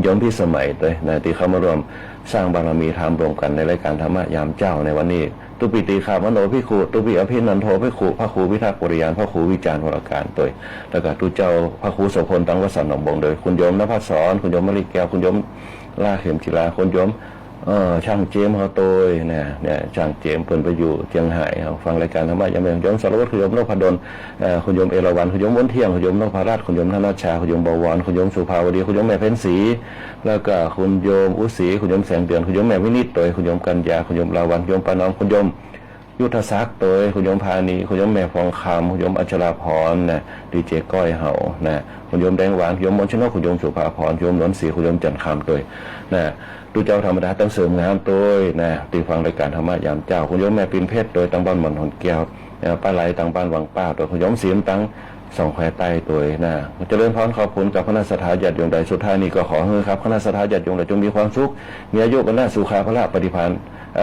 โยมพี่สมัยตัวที่เข้ามารวมสร้างบารมีธรรมรวมกันในรายการธรรมะยามเจ้าในวันนี้ตุปิติขามโนพิขุตุปิอภินันโทพิขุพระครูพิทักษ์ปริยานพระครูวิจารณ์วรการตัวแล้วก็ตุเจ้าพระครูโสพลตังวสันต์หนองบงโดยคุณโยมนภัสสรคุณโยมมะลิแก้วคุณโยมลาเข็มศิลาคุณโยมช่างเจมเขาตัวช่างเจมเพิ่นไปอยู่เชียงรายฟังรายการธรรมะยามโยมสารวัตรคุณโยมนพดลคุณโยมเอราวัณคุณโยมวนเที่ยงคุณโยมนพรัตน์คุณโยมธนชชาคุณโยมบวรคุณโยมสุภาวดีคุณโยมแม่เพ็ญศรีแล้วก็คุณโยมอุศรีคุณโยมแสงเดือนคุณโยมแม่วินิจตัวคุณโยมกัญญาคุณโยมลาวันคุณโยมปานอมคุณโยมยุทธศักดิ์ตัวคุณโยมพานีคุณโยมแม่ฟองคำคุณโยมอัชราพรดีเจก้อยเห่าคุณโยมแดงหวานคุณโยมมนชนกคุณโยมสุภาพรคุณโยมนวลศรีคุณโยมจันทร์คำตัวดูเจ้าธรรมดาตั้งเสริมงามตัวตีฟังรายการธรรมะยามเจ้าคุณโยมแม่ปินเพชรโดยตั้งบ้านหม่อนหอนแก้วป้าไหลตั้งบ้านวังป้าตัวคุณโยมเสียมตั้งส่องแควใต้ตัวเจริญพรขอบคุณกับคณะสัตยาญาติโยมใดสุดท้ายนี้ก็ขอให้ครับคณะสัตยาญาติโยมใดจงมีความสุขมีอายุวันน่าสุขาภละปฏิภาณ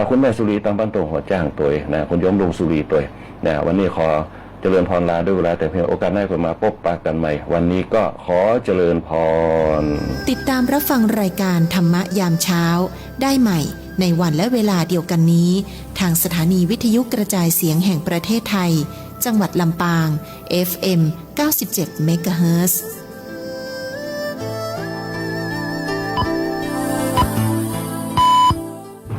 คุณแม่สุรีตั้งบ้านตรงหัวจ้างตัวคุณโยมลุงสุรีตัววันนี้ขอเจริญพรลาด้วยเวลาแต่เพียงโอกาสหน้าก็มาพบปะกันใหม่วันนี้ก็ขอเจริญพรติดตามรับฟังรายการธรรมะยามเช้าได้ใหม่ในวันและเวลาเดียวกันนี้ทางสถานีวิทยุกระจายเสียงแห่งประเทศไทยจังหวัดลำปาง FM 97 เมกะเฮิรตซ์